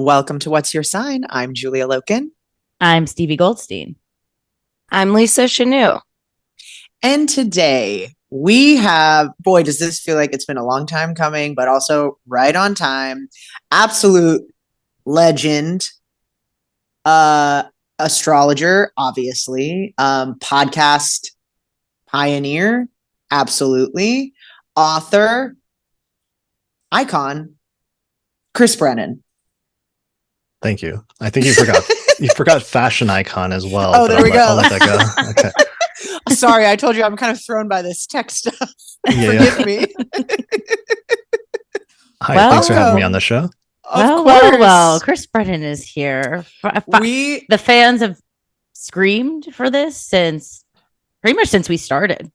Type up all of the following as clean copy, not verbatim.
Welcome to What's Your Sign? I'm Julia Loken. I'm Stevie Goldstein. I'm Lisa Chanou. And today we have, boy, does this feel like it's been a long time coming, but also right on time. Absolute legend, astrologer, obviously, podcast pioneer, absolutely, author, icon, Chris Brennan. Thank you. I think you forgot you forgot fashion icon as well. Oh, there we go. I'll let that go. Okay. Sorry, I told you I'm kind of thrown by this tech stuff. Yeah, Forgive me. Hi, thanks for having me on the show. Well, Chris Brennan is here. The fans have screamed for this pretty much since we started.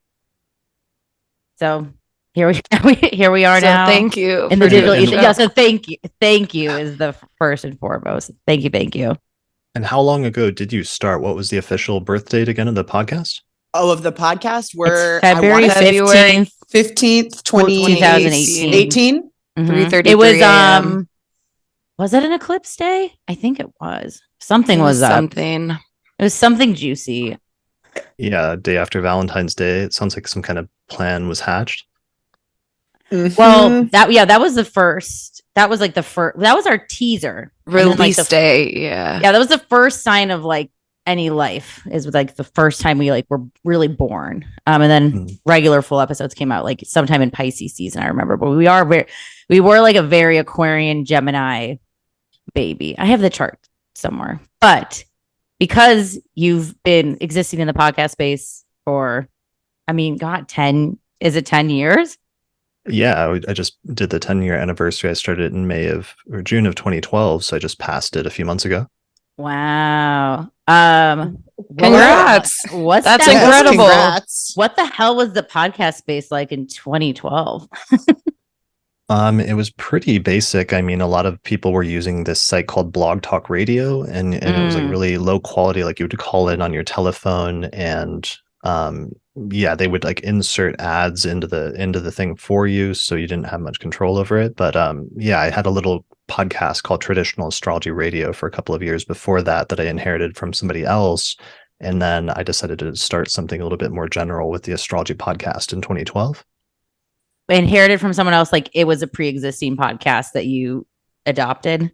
So here we are now. Thank you. In the digital, yeah. So thank you is the first and foremost. Thank you. And how long ago did you start? What was the official birth date again of the podcast? Oh, of the podcast? We're February 15th, 2018. 3:33 It was was it an eclipse day? I think it was. Something was up. Something. It was something juicy. Yeah, day after Valentine's Day. It sounds like some kind of plan was hatched. Mm-hmm. Well, that was the first. That was like the first. That was our teaser Release day. Yeah. Yeah, that was the first sign of like any life. Is like the first time we like were really born. And then regular full episodes came out like sometime in Pisces season. I remember, but we were like a very Aquarian Gemini baby. I have the chart somewhere, but because you've been existing in the podcast space for, 10 years? Yeah, I just did the 10-year anniversary. I started in June of 2012, so I just passed it a few months ago. Wow. Congrats. That's incredible. Congrats. What the hell was the podcast space like in 2012? It was pretty basic. A lot of people were using this site called Blog Talk Radio, and it was like really low quality. Like you would call in on your telephone, and they would like insert ads into the thing for you, so you didn't have much control over it. But I had a little podcast called Traditional Astrology Radio for a couple of years before that I inherited from somebody else, and then I decided to start something a little bit more general with the Astrology Podcast in 2012. Inherited from someone else, like it was a pre-existing podcast that you adopted?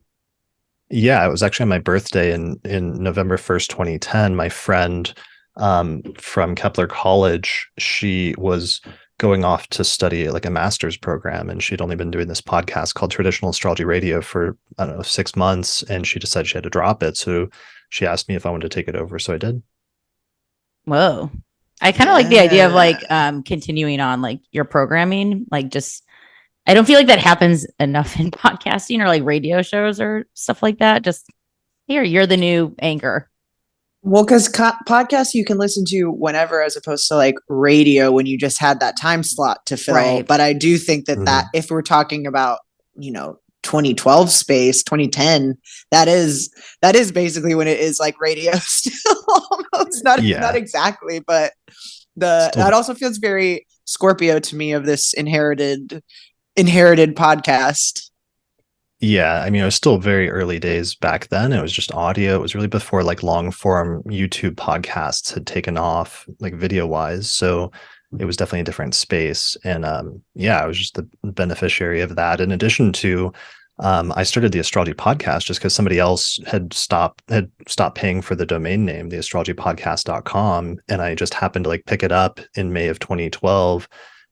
Yeah, it was actually on my birthday in November 1st, 2010. My friend from Kepler College, she was going off to study like a master's program, and she'd only been doing this podcast called Traditional Astrology Radio for 6 months, and she decided she had to drop it. So she asked me if I wanted to take it over, so I did. Whoa. I kind of like the idea of like continuing on like your programming, like just I don't feel like that happens enough in podcasting or like radio shows or stuff like that. Just you're the new anchor. Well, because podcasts you can listen to whenever, as opposed to like radio when you just had that time slot to fill. Right. But I do think that if we're talking about 2012 space, 2010, that is basically when it is like radio still almost not exactly, but that also feels very Scorpio to me, of this inherited podcast. Yeah, it was still very early days back then. It was just audio. It was really before like long form YouTube podcasts had taken off like video wise. So it was definitely a different space. And I was just the beneficiary of that. In addition to, I started the Astrology Podcast just because somebody else had stopped paying for the domain name, the astrologypodcast.com. And I just happened to like pick it up in May of 2012.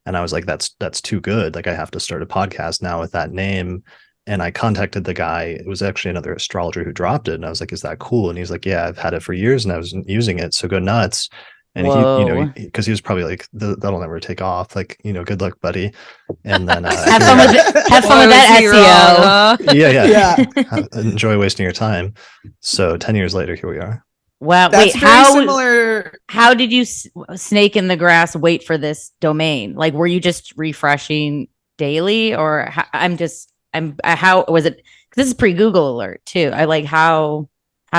And I was like, that's too good. Like I have to start a podcast now with that name. And I contacted the guy. It was actually another astrologer who dropped it. And I was like, is that cool? And he's like, yeah, I've had it for years and I was using it. So go nuts. And he, because he was probably like, that'll never take off. Like, good luck, buddy. And then have fun with that SEO. Yeah. Enjoy wasting your time. So 10 years later, here we are. Wow. That's similar. How did you snake in the grass wait for this domain? Like, were you just refreshing daily, or how was it? This is pre-Google alert too. How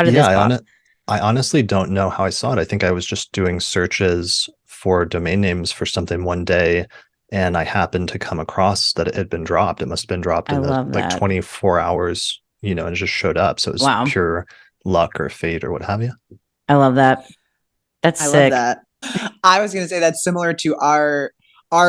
did this pop? I honestly don't know how I saw it. I think I was just doing searches for domain names for something one day, and I happened to come across that it had been dropped. It must have been dropped in the 24 hours, and it just showed up. So it was pure luck or fate or what have you. I love that. That's sick. Love that. I was going to say that's similar to our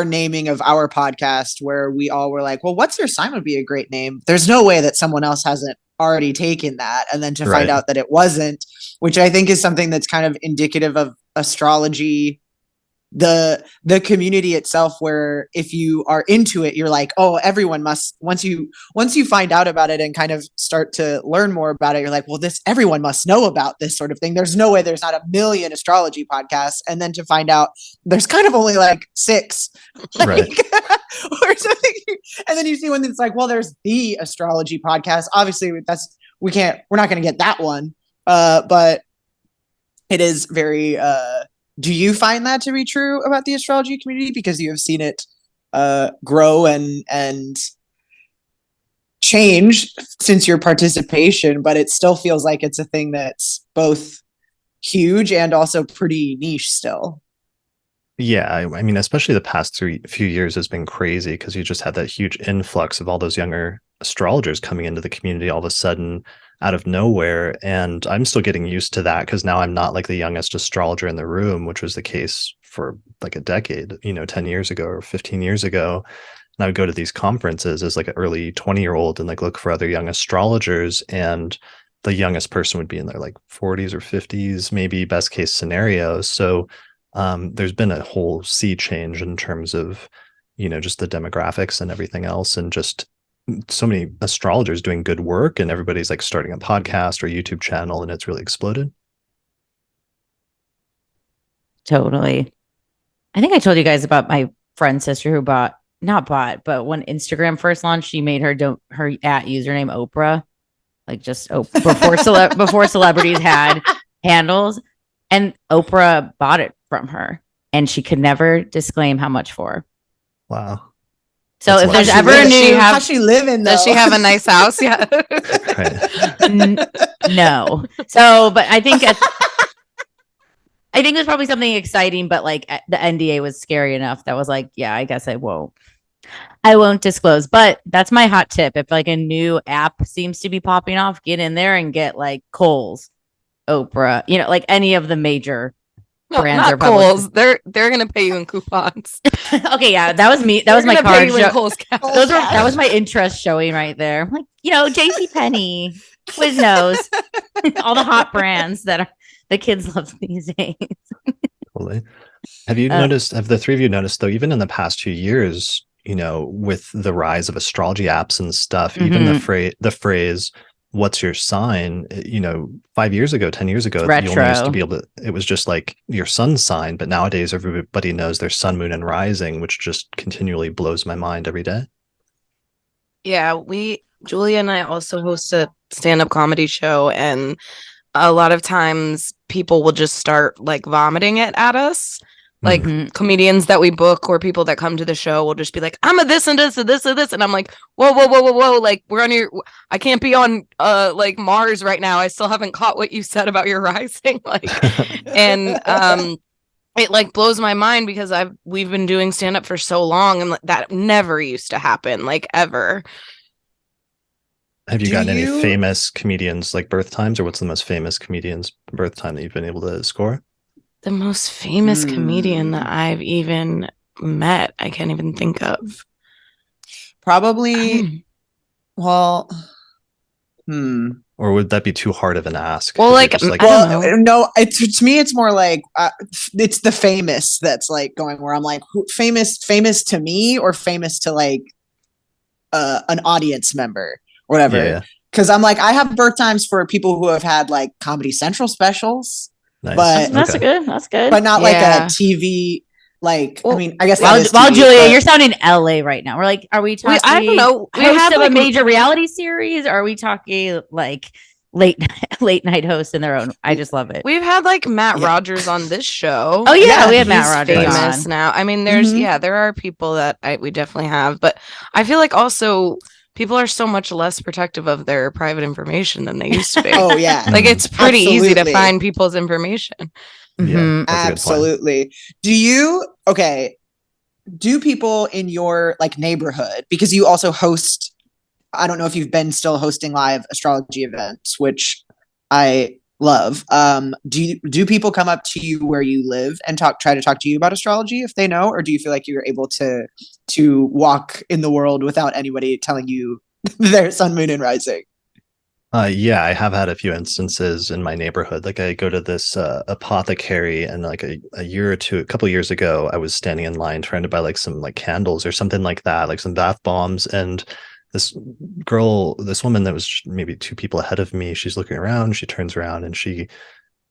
naming of our podcast, where we all were like, well, what's your sign would be a great name. There's no way that someone else hasn't already taken that. And then to find out that it wasn't, which I think is something that's kind of indicative of astrology, the community itself, where if you are into it, you're like, oh, everyone must, once you find out about it and kind of start to learn more about it, you're like, well, everyone must know about this sort of thing. There's no way there's not a million astrology podcasts. And then to find out there's kind of only like 6 or something. And then you see one that's like, well, there's the astrology podcast. Obviously we're not going to get that one. But it is very, do you find that to be true about the astrology community? Because you have seen it grow and change since your participation, but it still feels like it's a thing that's both huge and also pretty niche still. Yeah, I mean, especially the past few years has been crazy because you just had that huge influx of all those younger astrologers coming into the community all of a sudden out of nowhere. And I'm still getting used to that because now I'm not like the youngest astrologer in the room, which was the case for like a decade, 10 years ago or 15 years ago. And I would go to these conferences as like an early 20-year-old and like look for other young astrologers. And the youngest person would be in their like 40s or 50s, maybe best case scenario. So there's been a whole sea change in terms of, just the demographics and everything else, and just so many astrologers doing good work, and everybody's like starting a podcast or YouTube channel, and it's really exploded. Totally. I think I told you guys about my friend's sister who but when Instagram first launched, she made her at username Oprah, like just before celebrities had handles, and Oprah bought it from her, and she could never disclaim how much for. Wow. So if there's ever a new, how she living though? Does she have a nice house? Yeah. No. So, but I think there's probably something exciting, but like the NDA was scary enough that was like, yeah, I guess I won't disclose. But that's my hot tip. If like a new app seems to be popping off, get in there and get like Kohl's, Oprah, like any of the major brands. Not Kohl's. They're gonna pay you in coupons. Okay, yeah, that was me. That was my card. That was my interest showing right there. I'm like, JCPenney, Quiznos, all the hot brands that the kids love these days. Totally. Have the three of you noticed though, even in the past few years, with the rise of astrology apps and stuff, even the phrase what's your sign, 5 years ago, 10 years ago, you only used to be able to, it was just like your sun sign, but nowadays everybody knows their sun, moon, and rising, which just continually blows my mind every day. Yeah, Julia and I also host a stand-up comedy show, and a lot of times people will just start like vomiting it at us. Like comedians that we book or people that come to the show will just be like, I'm a this and this and this and this. And I'm like, whoa. Like I can't be on like Mars right now. I still haven't caught what you said about your rising. Like, and it like blows my mind because we've been doing stand up for so long and that never used to happen, like ever. Have you gotten any famous comedians like birth times, or what's the most famous comedian's birth time that you've been able to score? The most famous comedian that I've even met, I can't even think of. Probably, Or would that be too hard of an ask? Well, like, no, to me, it's more like it's the famous that's like going where I'm like, famous to me or famous to like an audience member or whatever. Yeah. Because I'm like, I have birth times for people who have had like Comedy Central specials. Nice. But that's good. But not like a TV. Like, well, I mean, I guess. Well, Julia, you're sounding LA right now. We're like, are we talking? I don't know. We have like a major reality series. Or are we talking like late night hosts in their own? I just love it. We've had like Matt Rogers on this show. Oh yeah, we had Matt Rogers famous on. Now. I mean, there are people that we definitely have, but I feel like also people are so much less protective of their private information than they used to be. Oh yeah. Like it's pretty easy to find people's information. Yeah, absolutely. Do people in your like neighborhood, because you also host I don't know if you've been still hosting live astrology events, which I love. Do people come up to you where you live and try to talk to you about astrology if they know, or do you feel like you're able to walk in the world without anybody telling you their sun, moon, and rising? Yeah, I have had a few instances in my neighborhood. Like I go to this apothecary, and like a couple of years ago, I was standing in line trying to buy like some like candles or something like that, like some bath bombs. And this woman that was maybe two people ahead of me, she's looking around, she turns around and she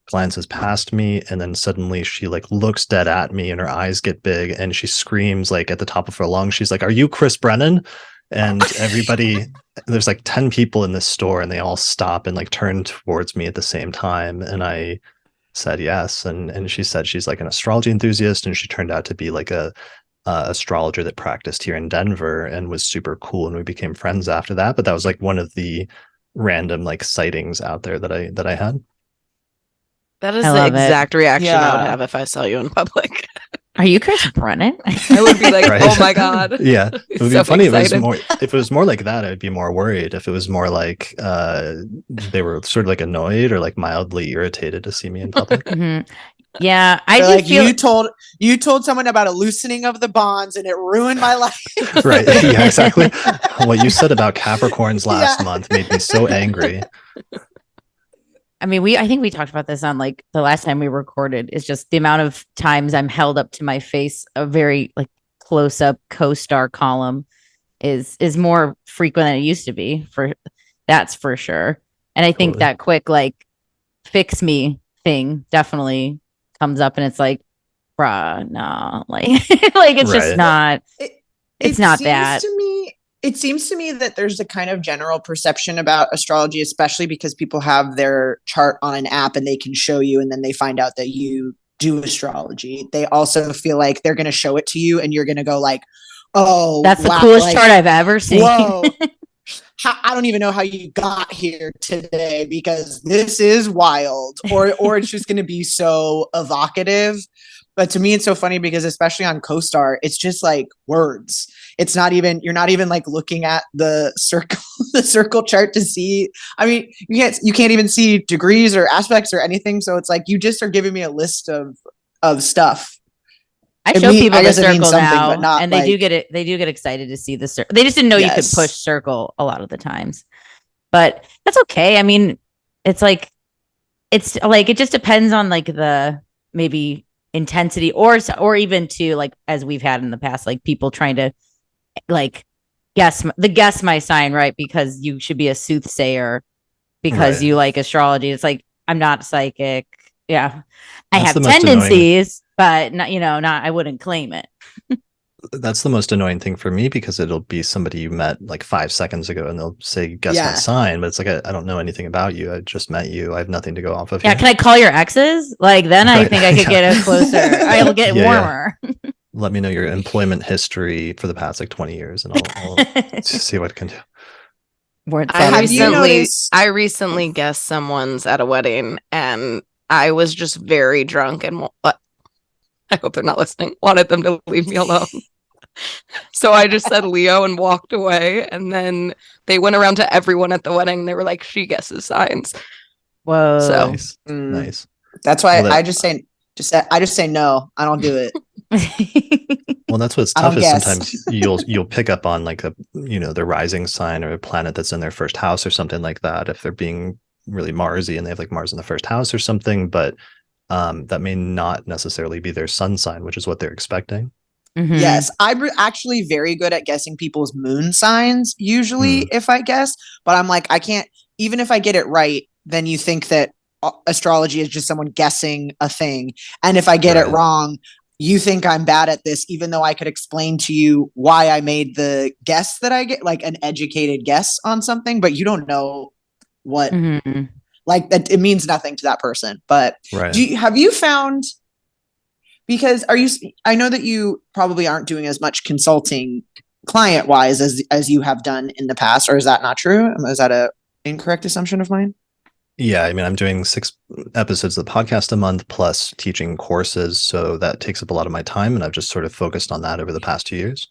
glances past me, and then suddenly she like looks dead at me and her eyes get big and she screams like at the top of her lungs. She's like, "Are you Chris Brennan?" And everybody, there's like 10 people in this store and they all stop and like turn towards me at the same time. And I said yes. And she said she's like an astrology enthusiast, and she turned out to be like a astrologer that practiced here in Denver and was super cool. And we became friends after that. But that was like one of the random like sightings out there that I had. That is the exact reaction I would have if I saw you in public. Are you Chris Brennan? I would be like, right? Oh my God. Yeah. It would be funny if it was more like that, I'd be more worried. If it was more like they were sort of like annoyed or like mildly irritated to see me in public. Mm-hmm. Yeah. I do like feel you told someone about a loosening of the bonds and it ruined my life. Right. Yeah, exactly. What you said about Capricorns last month made me so angry. I mean, I think we talked about this on like the last time we recorded, is just the amount of times I'm held up to my face, a very like close up co-star column is more frequent than it used to be, that's for sure. And I think that quick, like fix me thing definitely comes up, and it's like, bruh, no, like, like it's just not, it's not that. It seems to me that there's a kind of general perception about astrology, especially because people have their chart on an app and they can show you, and then they find out that you do astrology. They also feel like they're going to show it to you and you're going to go like, oh, that's the coolest chart I've ever seen. Whoa. I don't even know how you got here today because this is wild. Or it's just going to be so evocative. But to me, it's so funny because especially on CoStar, it's just like words. It's not even, you're not even like looking at the circle chart to see. I mean, you can't even see degrees or aspects or anything. So it's like, you just are giving me a list of stuff. I show people the circle now, and they do get it. They do get excited to see the circle. They just didn't know you could push circle a lot of the times, but that's okay. I mean, it's like it just depends on like the maybe intensity or even to like, as we've had in the past, like people trying to like guess my sign, right? Because you should be a soothsayer because you like astrology. It's like, I'm not psychic. Yeah. I have tendencies, but not, I wouldn't claim it. That's the most annoying thing for me because it'll be somebody you met like 5 seconds ago and they'll say, guess my sign. But it's like, I don't know anything about you. I just met you. I have nothing to go off of. Yeah. Can I call your exes? Like, then I think I could get it closer. I'll get warmer. Yeah. Let me know your employment history for the past like 20 years and I'll see what I can do. I recently guessed someone's at a wedding and I was just very drunk and I hope they're not listening. Wanted them to leave me alone. So I just said Leo and walked away. And then they went around to everyone at the wedding. And they were like, she guesses signs. Whoa. So nice. That's why I just say no. I don't do it. Well, that's what's tough is sometimes you'll pick up on like their rising sign or a planet that's in their first house or something like that. If they're being really Marsy and they have like Mars in the first house or something, but that may not necessarily be their sun sign, which is what they're expecting. Mm-hmm. Yes, I'm actually very good at guessing people's moon signs usually if I guess, but I'm like, I can't, even if I get it right, then you think that astrology is just someone guessing a thing. And if I get it wrong, you think I'm bad at this, even though I could explain to you why I made the guess that I get, like an educated guess on something, but you don't know what, like that. It means nothing to that person. But have you found, because I know that you probably aren't doing as much consulting client wise as you have done in the past, or is that not true? Is that a incorrect assumption of mine? Yeah, I mean, I'm doing 6 episodes of the podcast a month plus teaching courses. So that takes up a lot of my time. And I've just sort of focused on that over the past 2 years.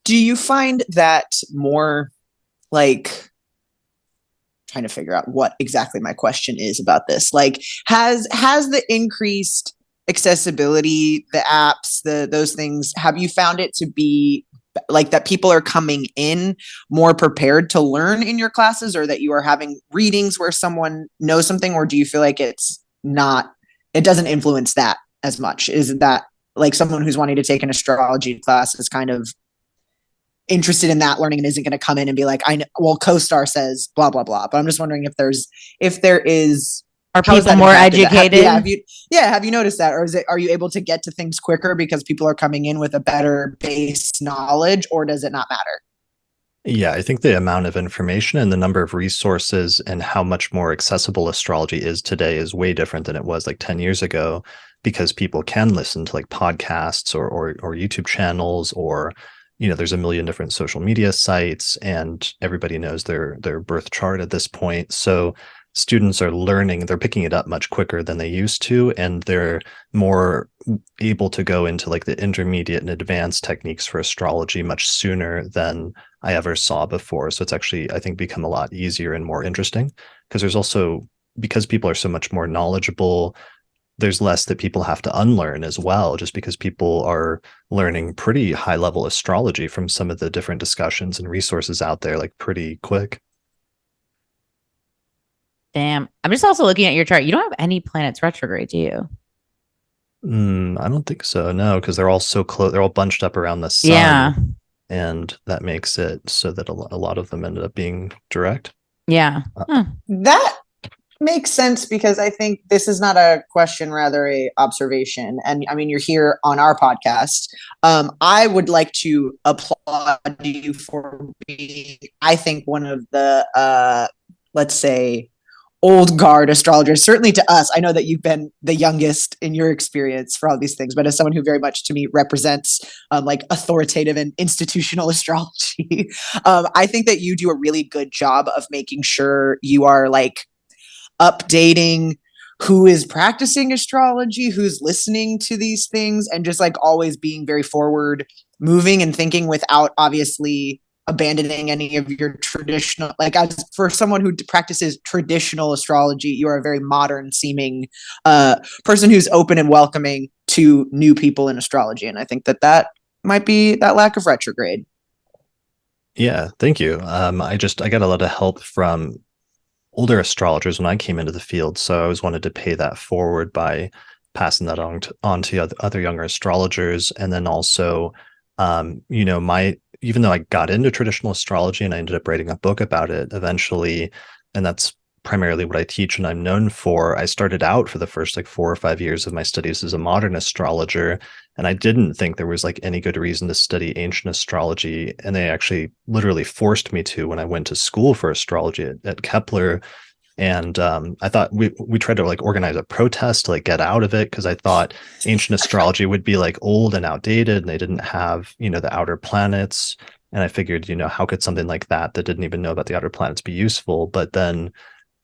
do you find that more like trying to figure out what exactly my question is about this? Like, has the increased accessibility, the apps, those things, have you found it to be like that people are coming in more prepared to learn in your classes, or that you are having readings where someone knows something, or do you feel like it doesn't influence that as much? Is that like someone who's wanting to take an astrology class is kind of interested in that learning and isn't going to come in and be like, CoStar says blah, blah, blah. But I'm just wondering if there is, are people more educated? Have you noticed that? Or are you able to get to things quicker because people are coming in with a better base knowledge, or does it not matter? Yeah, I think the amount of information and the number of resources and how much more accessible astrology is today is way different than it was like 10 years ago, because people can listen to like podcasts or YouTube channels, or there's a million different social media sites, and everybody knows their birth chart at this point. So students are learning, they're picking it up much quicker than they used to, and they're more able to go into like the intermediate and advanced techniques for astrology much sooner than I ever saw before. So it's actually, I think, become a lot easier and more interesting, because there's also, because people are so much more knowledgeable, there's less that people have to unlearn as well, just because people are learning pretty high level astrology from some of the different discussions and resources out there, like pretty quick. Damn. I'm just also looking at your chart. You don't have any planets retrograde, do you? I don't think so. No, because they're all so close. They're all bunched up around the sun. Yeah. And that makes it so that a lot of them ended up being direct. Yeah. That makes sense, because I think this is not a question, rather a observation. And I mean, you're here on our podcast. I would like to applaud you for being, I think, one of the, let's say, old guard astrologers, certainly to us. I know that you've been the youngest in your experience for all these things, but as someone who very much to me represents like authoritative and institutional astrology, I think that you do a really good job of making sure you are like updating who is practicing astrology, who's listening to these things, and just like always being very forward moving and thinking without obviously abandoning any of your traditional, like, as for someone who practices traditional astrology, you are a very modern seeming person who's open and welcoming to new people in astrology. And I think that might be that lack of retrograde. Yeah, thank you. I got a lot of help from older astrologers when I came into the field, so I always wanted to pay that forward by passing that on to other younger astrologers. And then also, even though I got into traditional astrology and I ended up writing a book about it eventually, and that's primarily what I teach and I'm known for, I started out for the first like 4 or 5 years of my studies as a modern astrologer, and I didn't think there was like any good reason to study ancient astrology, and they actually literally forced me to when I went to school for astrology at Kepler. And I thought we tried to like organize a protest to like get out of it, because I thought ancient astrology would be like old and outdated, and they didn't have, the outer planets. And I figured, how could something like that didn't even know about the outer planets be useful? But then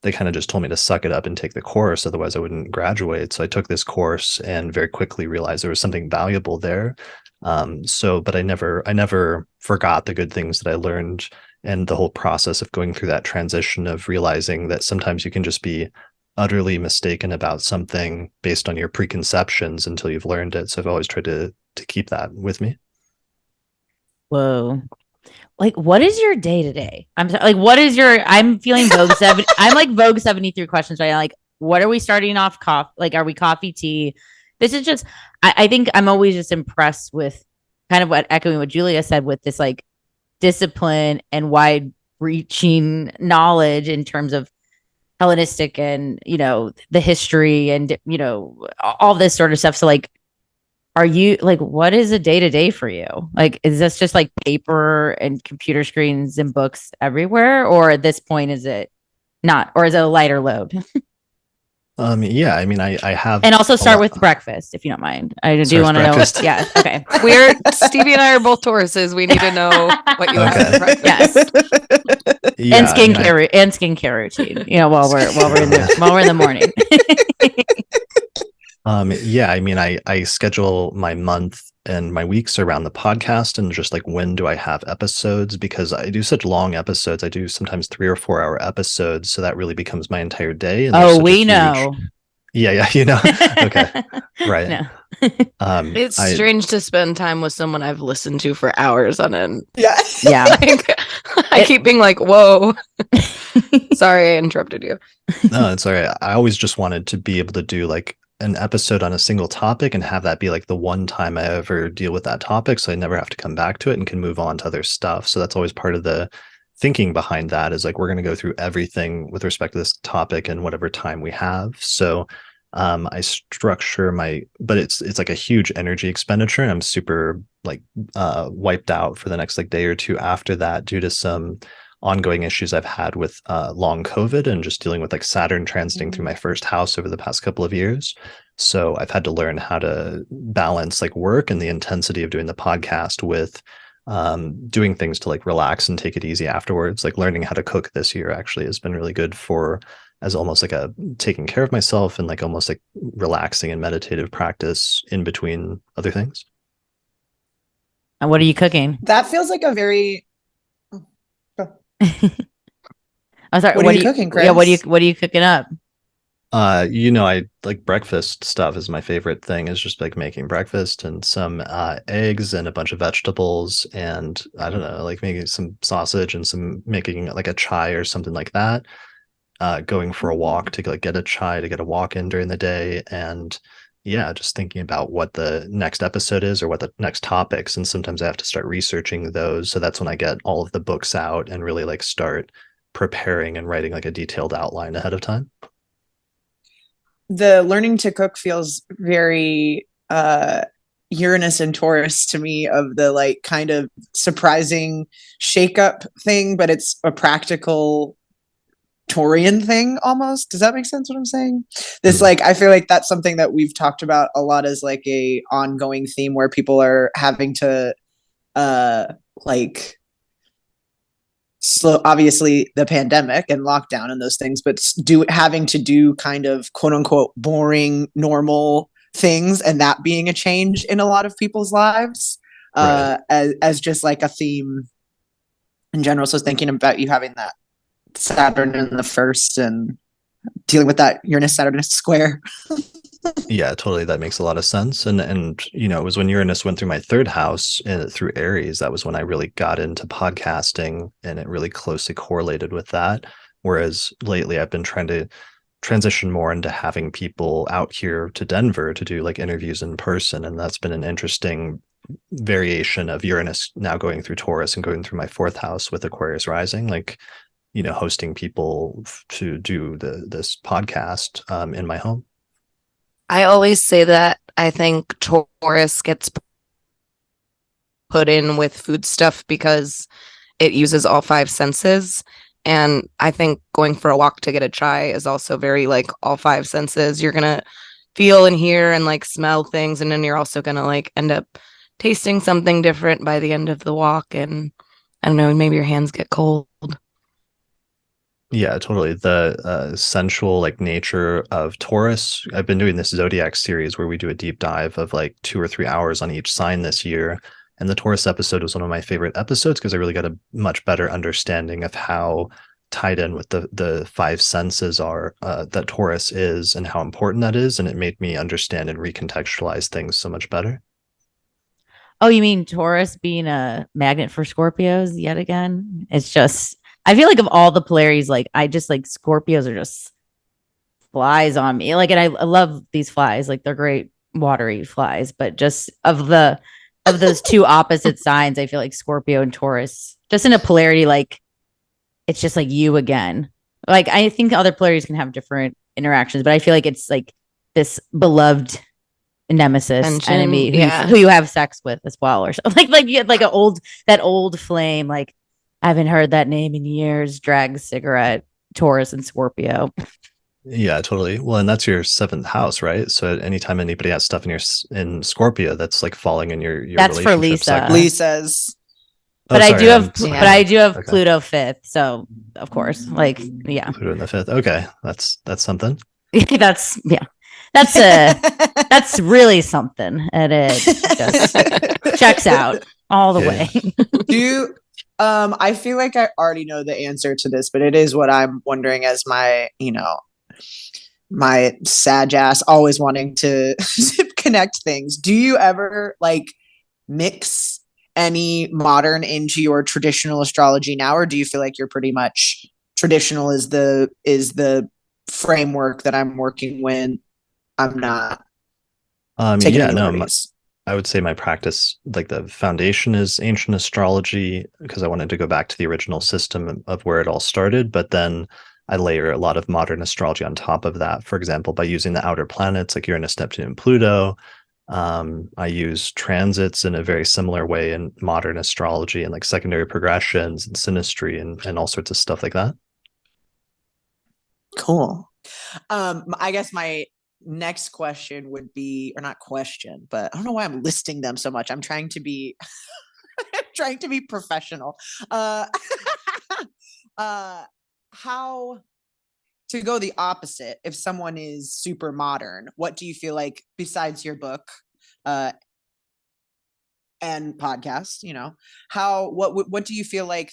they kind of just told me to suck it up and take the course, otherwise I wouldn't graduate. So I took this course and very quickly realized there was something valuable there. But I never forgot the good things that I learned, and the whole process of going through that transition of realizing that sometimes you can just be utterly mistaken about something based on your preconceptions until you've learned it. So I've always tried to keep that with me. Whoa. Like, what is your day to day? I'm feeling Vogue 70. I'm like Vogue 73 questions right now. Like, what are we starting off? Like, are we coffee, tea? This is just, I think I'm always just impressed with kind of echoing what Julia said, with this like discipline and wide reaching knowledge in terms of Hellenistic and, the history and, all this sort of stuff. So like, are you like, what is a day to day for you? Like, is this just like paper and computer screens and books everywhere? Or at this point, is it not, or is it a lighter load? Yeah, I mean, I have, and also start with breakfast, if you don't mind. I do want to know. Yeah, okay. Stevie and I are both Tauruses. We need to know what you have for breakfast. Yes, yeah, and skincare routine. While we're in the morning. Yeah, I mean, I schedule my month and my weeks around the podcast and just like when do I have episodes, because I do such long episodes. I do sometimes 3 or 4 hour episodes, so that really becomes my entire day. And oh, we know. Yeah, okay, right. No. It's strange to spend time with someone I've listened to for hours on end. Yeah. Like, I keep being like, whoa. Sorry, I interrupted you. No, it's all right. I always just wanted to be able to do like an episode on a single topic and have that be like the one time I ever deal with that topic, so I never have to come back to it and can move on to other stuff. So that's always part of the thinking behind that, is like we're going to go through everything with respect to this topic in whatever time we have. So I structure but it's like a huge energy expenditure, and I'm super like wiped out for the next like day or two after that due to some ongoing issues I've had with long COVID and just dealing with like Saturn transiting through my first house over the past couple of years. So I've had to learn how to balance like work and the intensity of doing the podcast with doing things to like relax and take it easy afterwards. Like learning how to cook this year actually has been really good for as almost like a taking care of myself and like almost like relaxing and meditative practice in between other things. And what are you cooking? That feels like a very I'm sorry. What are you cooking, Chris? Yeah, what are you cooking up? I like breakfast stuff is my favorite thing, is just like making breakfast and some eggs and a bunch of vegetables, and I don't know, like making some sausage and making like a chai or something like that. Going for a walk to like get a chai to get a walk in during the day, and yeah, just thinking about what the next episode is or what the next topics. And sometimes I have to start researching those. So that's when I get all of the books out and really like start preparing and writing like a detailed outline ahead of time. The learning to cook feels very Uranus and Taurus to me, of the like kind of surprising shakeup thing, but it's a practical Taurian thing almost. Does that make sense what I'm saying? This like, I feel like that's something that we've talked about a lot as like a ongoing theme where people are having to like slow, obviously the pandemic and lockdown and those things, but having to do kind of quote unquote boring normal things, and that being a change in a lot of people's lives Right. as just like a theme in general. So thinking about you having that Saturn in the first and dealing with that Uranus-Saturn square. Yeah, totally. That makes a lot of sense. And it was when Uranus went through my third house and through Aries, that was when I really got into podcasting, and it really closely correlated with that. Whereas lately I've been trying to transition more into having people out here to Denver to do like interviews in person. And that's been an interesting variation of Uranus now going through Taurus and going through my fourth house with Aquarius rising, like, hosting people to do this podcast in my home. I always say that I think Taurus gets put in with food stuff because it uses all 5 senses. And I think going for a walk to get a chai is also very like all 5 senses. You're going to feel and hear and like smell things. And then you're also going to like end up tasting something different by the end of the walk. And I don't know, maybe your hands get cold. Yeah, totally. The sensual like nature of Taurus. I've been doing this Zodiac series where we do a deep dive of like 2 or 3 hours on each sign this year. And the Taurus episode was one of my favorite episodes because I really got a much better understanding of how tied in with the 5 senses are that Taurus is and how important that is. And it made me understand and recontextualize things so much better. Oh, you mean Taurus being a magnet for Scorpios yet again? It's just, I feel like of all the polarities, like I just like Scorpios are just flies on me. Like, and I love these flies, like they're great watery flies, but just of those 2 opposite signs, I feel like Scorpio and Taurus, just in a polarity, like it's just like you again. Like I think other polarities can have different interactions, but I feel like it's like this beloved nemesis enemy who you have sex with as well, or something. Like you had like that old flame, like I haven't heard that name in years, drag cigarette, Taurus and Scorpio. Yeah, totally. Well, and that's your 7th house, right? So anytime anybody has stuff in Scorpio, that's like falling in your that's for Lisa. cycle. Lisa's. But I do have Okay. Pluto 5th, so of course, like yeah, Pluto in the 5th. Okay, that's something. that's That's really something. It just checks out all the way. I feel like I already know the answer to this, but it is what I'm wondering as my, my sag ass always wanting to connect things. Do you ever like mix any modern into your traditional astrology now, or do you feel like you're pretty much traditional is the framework that I'm working with? I'm not taking any liberties. I would say my practice, like the foundation is ancient astrology because I wanted to go back to the original system of where it all started. But then I layer a lot of modern astrology on top of that. For example, by using the outer planets like Uranus, Neptune, and Pluto. I use transits in a very similar way in modern astrology and like secondary progressions and synastry and all sorts of stuff like that. Cool. I guess my next question would be, or not question, but I don't know why I'm listing them so much. I'm trying to be professional. How to go the opposite, if someone is super modern, what do you feel like, besides your book and podcast, what do you feel like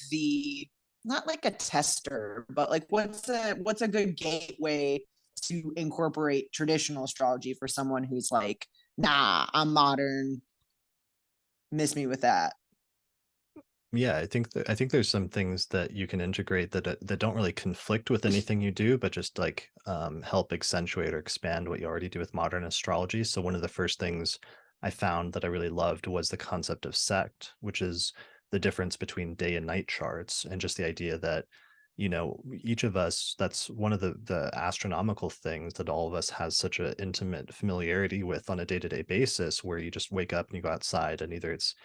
not like a tester, but like what's a good gateway to incorporate traditional astrology for someone who's like, nah, I'm modern, miss me with that? Yeah, I think there's some things that you can integrate that don't really conflict with anything you do, but just like help accentuate or expand what you already do with modern astrology. So one of the first things I found that I really loved was the concept of sect, which is the difference between day and night charts, and just the idea that each of us, that's one of the astronomical things that all of us has such an intimate familiarity with on a day-to-day basis, where you just wake up and you go outside and either it's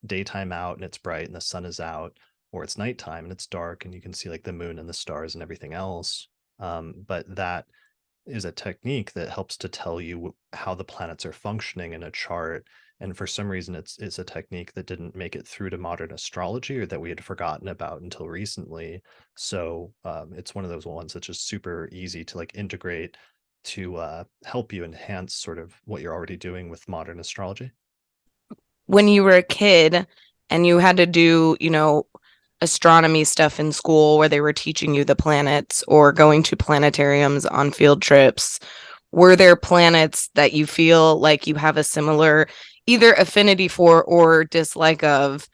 daytime out and it's bright and the sun is out, or it's nighttime and it's dark and you can see like the moon and the stars and everything else. But that is a technique that helps to tell you how the planets are functioning in a chart. And for some reason, it's a technique that didn't make it through to modern astrology, or that we had forgotten about until recently. So it's one of those ones that's just super easy to like integrate to help you enhance sort of what you're already doing with modern astrology. When you were a kid and you had to do, astronomy stuff in school where they were teaching you the planets or going to planetariums on field trips, were there planets that you feel like you have a similar either affinity for or dislike of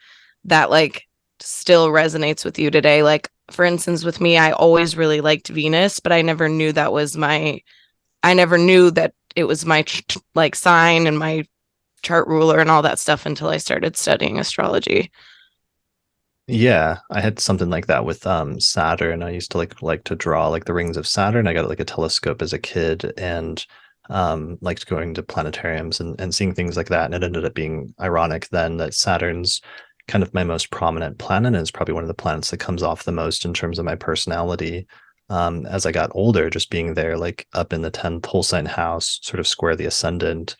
that like still resonates with you today? Like, for instance, with me, I always really liked Venus, but I never knew that it was my like sign and my chart ruler and all that stuff until I started studying astrology. Yeah, I had something like that with Saturn. I used to like to draw like the rings of Saturn. I got like a telescope as a kid and liked going to planetariums and seeing things like that. And it ended up being ironic then that Saturn's kind of my most prominent planet, and is probably one of the planets that comes off the most in terms of my personality. As I got older, just being there like up in the 10th whole sign house, sort of square the ascendant,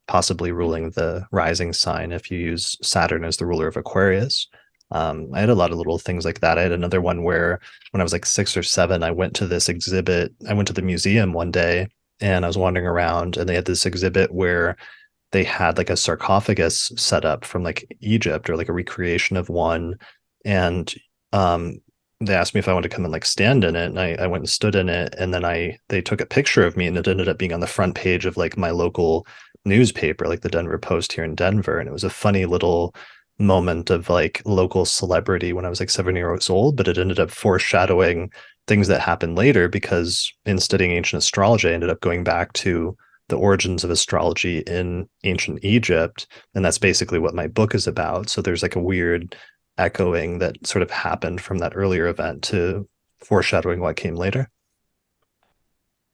possibly ruling the rising sign if you use Saturn as the ruler of Aquarius. I had a lot of little things like that. I had another one where when I was like 6 or 7, I went to this exhibit. I went to the museum one day and I was wandering around, and they had this exhibit where they had like a sarcophagus set up from like Egypt, or like a recreation of one. And they asked me if I wanted to come and like stand in it. And I went and stood in it. And then they took a picture of me, and it ended up being on the front page of like my local newspaper, like the Denver Post here in Denver. And it was a funny little moment of like local celebrity when I was like 7 years old, but it ended up foreshadowing things that happened later, because in studying ancient astrology, I ended up going back to the origins of astrology in ancient Egypt. And that's basically what my book is about. So there's like a weird echoing that sort of happened from that earlier event to foreshadowing what came later.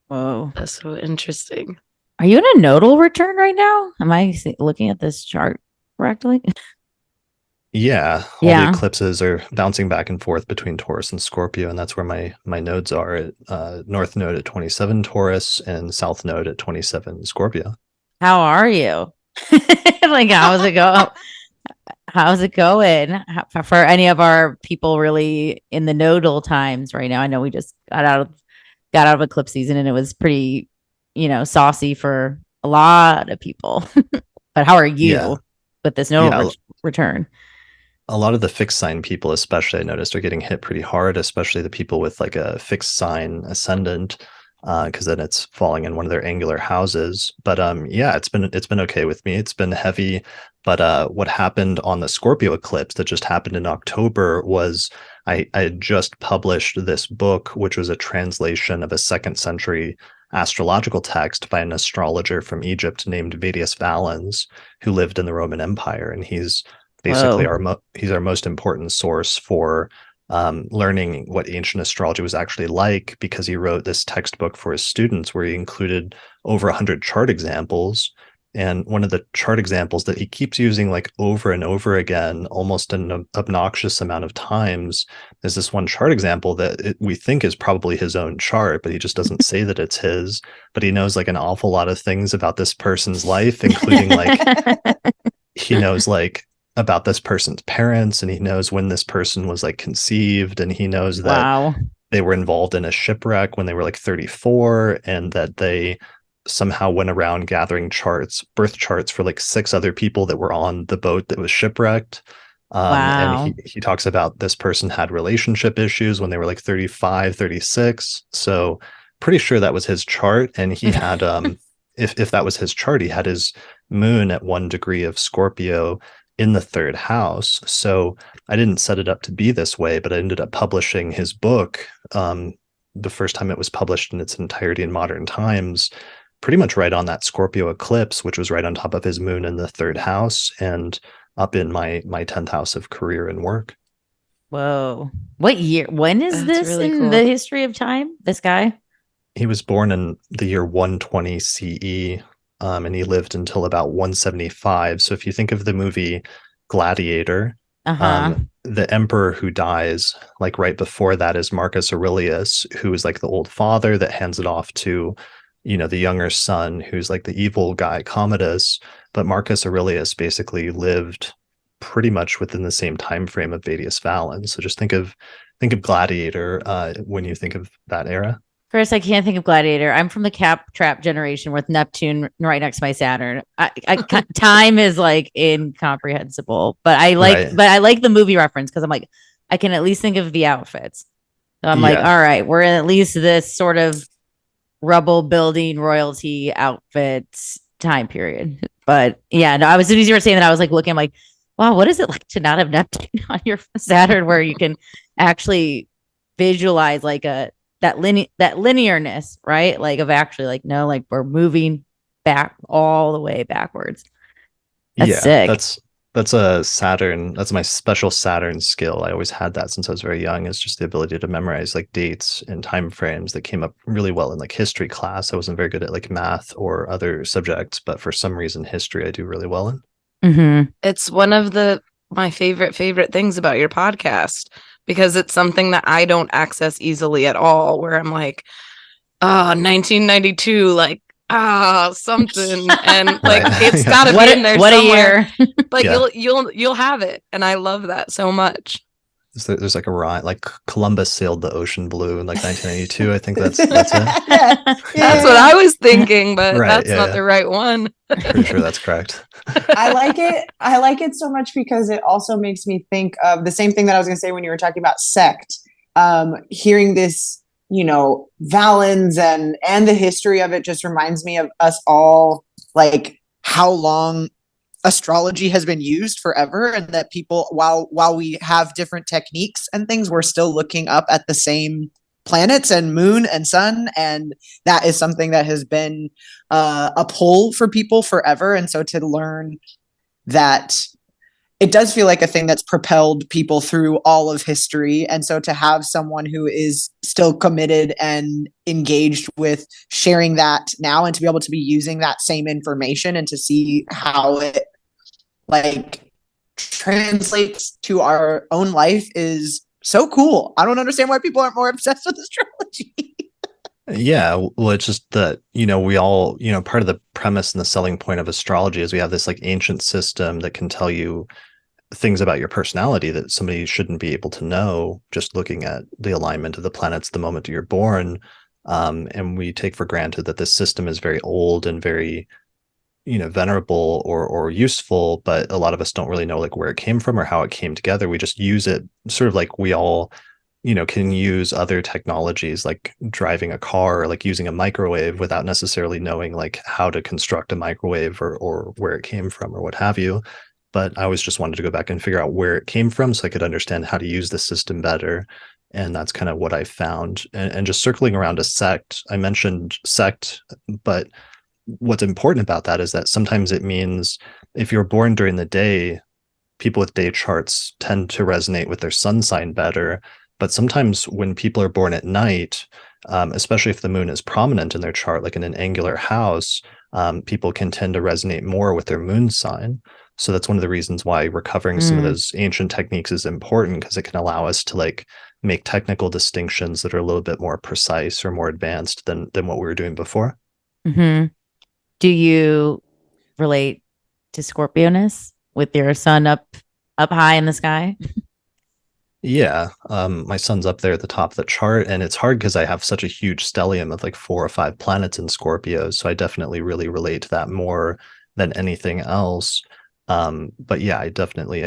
Whoa. That's so interesting. Are you in a nodal return right now? Am I looking at this chart correctly? Yeah, all the eclipses are bouncing back and forth between Taurus and Scorpio, and that's where my nodes are at North Node at 27 Taurus and South Node at 27 Scorpio. How are you? Like, how's it go? How's it going for any of our people really in the nodal times right now? I know we just got out of eclipse season, and it was pretty saucy for a lot of people. But how are you with this return? A lot of the fixed sign people, especially, I noticed, are getting hit pretty hard, especially the people with like a fixed sign ascendant, because then it's falling in one of their angular houses. But it's been okay with me. It's been heavy. But what happened on the Scorpio eclipse that just happened in October was I had just published this book, which was a translation of a 2nd century astrological text by an astrologer from Egypt named Vedius Valens, who lived in the Roman Empire, and he's basically he's our most important source for learning what ancient astrology was actually like, because he wrote this textbook for his students where he included over 100 chart examples. And one of the chart examples that he keeps using like over and over again, almost an obnoxious amount of times, is this one chart example that we think is probably his own chart, but he just doesn't say that it's his. But he knows like an awful lot of things about this person's life, including like he knows like about this person's parents, and he knows when this person was like conceived, and he knows that they were involved in a shipwreck when they were like 34, and that they somehow went around gathering birth charts for like 6 other people that were on the boat that was shipwrecked. And he talks about this person had relationship issues when they were like 35, 36. So pretty sure that was his chart. And he had, if that was his chart, he had his moon at 1 degree of Scorpio in the 3rd house. So I didn't set it up to be this way, but I ended up publishing his book the first time it was published in its entirety in modern times, pretty much right on that Scorpio eclipse, which was right on top of his moon in the 3rd house and up in my 10th house of career and work. Whoa. What year? When is this really in the history of time? This guy? He was born in the year 120 CE, and he lived until about 175. So if you think of the movie Gladiator, the emperor who dies like right before that is Marcus Aurelius, who is like the old father that hands it off to the younger son, who's like the evil guy, Commodus. But Marcus Aurelius basically lived pretty much within the same time frame of Vedius Valens. So just think of Gladiator when you think of that era. Chris, I can't think of Gladiator. I'm from the Cap Trap generation with Neptune right next to my Saturn. Time is like incomprehensible, but I like the movie reference because I'm like, I can at least think of the outfits. So I'm like, all right, we're in at least this sort of rubble building royalty outfits time period. But yeah, no, as soon as you were saying that, I was like looking, I'm like, wow, what is it like to not have Neptune on your Saturn where you can actually visualize like that linearness, right? Like of actually like, no, like we're moving back all the way backwards. That's sick. That's a Saturn. That's my special Saturn skill. I always had that since I was very young. It's just the ability to memorize like dates and time frames that came up really well in like history class. I wasn't very good at like math or other subjects, but for some reason history I do really well in. Mm-hmm. It's one of my favorite things about your podcast, because it's something that I don't access easily at all, where I'm like, 1992, like something, and like it's gotta be in there somewhere. A year. Like you'll have it, and I love that so much. There's like a rhyme, like Columbus sailed the ocean blue in like 1992. I think that's it. That's what I was thinking, but that's not the right one. Pretty sure that's correct. I like it so much because it also makes me think of the same thing that I was going to say when you were talking about sect. Hearing this, Valens and the history of it just reminds me of us all, like how long astrology has been used forever, and that people, while we have different techniques and things, we're still looking up at the same planets and moon and sun, and that is something that has been a pull for people forever. And so to learn that it does feel like a thing that's propelled people through all of history, and so to have someone who is still committed and engaged with sharing that now, and to be able to be using that same information and to see how it like translates to our own life is so cool. I don't understand why people aren't more obsessed with astrology. Yeah, well, it's just that, we all, part of the premise and the selling point of astrology is we have this like ancient system that can tell you things about your personality that somebody shouldn't be able to know just looking at the alignment of the planets the moment you're born. And we take for granted that this system is very old and very, venerable or useful, but a lot of us don't really know like where it came from or how it came together. We just use it sort of like we all, can use other technologies like driving a car or like using a microwave without necessarily knowing like how to construct a microwave or where it came from or what have you. But I always just wanted to go back and figure out where it came from so I could understand how to use the system better. And that's kind of what I found. And just circling around a sect, I mentioned sect, but what's important about that is that sometimes it means if you're born during the day, people with day charts tend to resonate with their sun sign better. But sometimes when people are born at night, especially if the moon is prominent in their chart, like in an angular house, people can tend to resonate more with their moon sign. So that's one of the reasons why recovering some of those ancient techniques is important, because it can allow us to like make technical distinctions that are a little bit more precise or more advanced than what we were doing before. Mm-hmm. Do you relate to Scorpioness with your sun up high in the sky? Yeah, my sun's up there at the top of the chart, and it's hard because I have such a huge stellium of like 4 or 5 planets in Scorpio, so I definitely really relate to that more than anything else. But yeah, I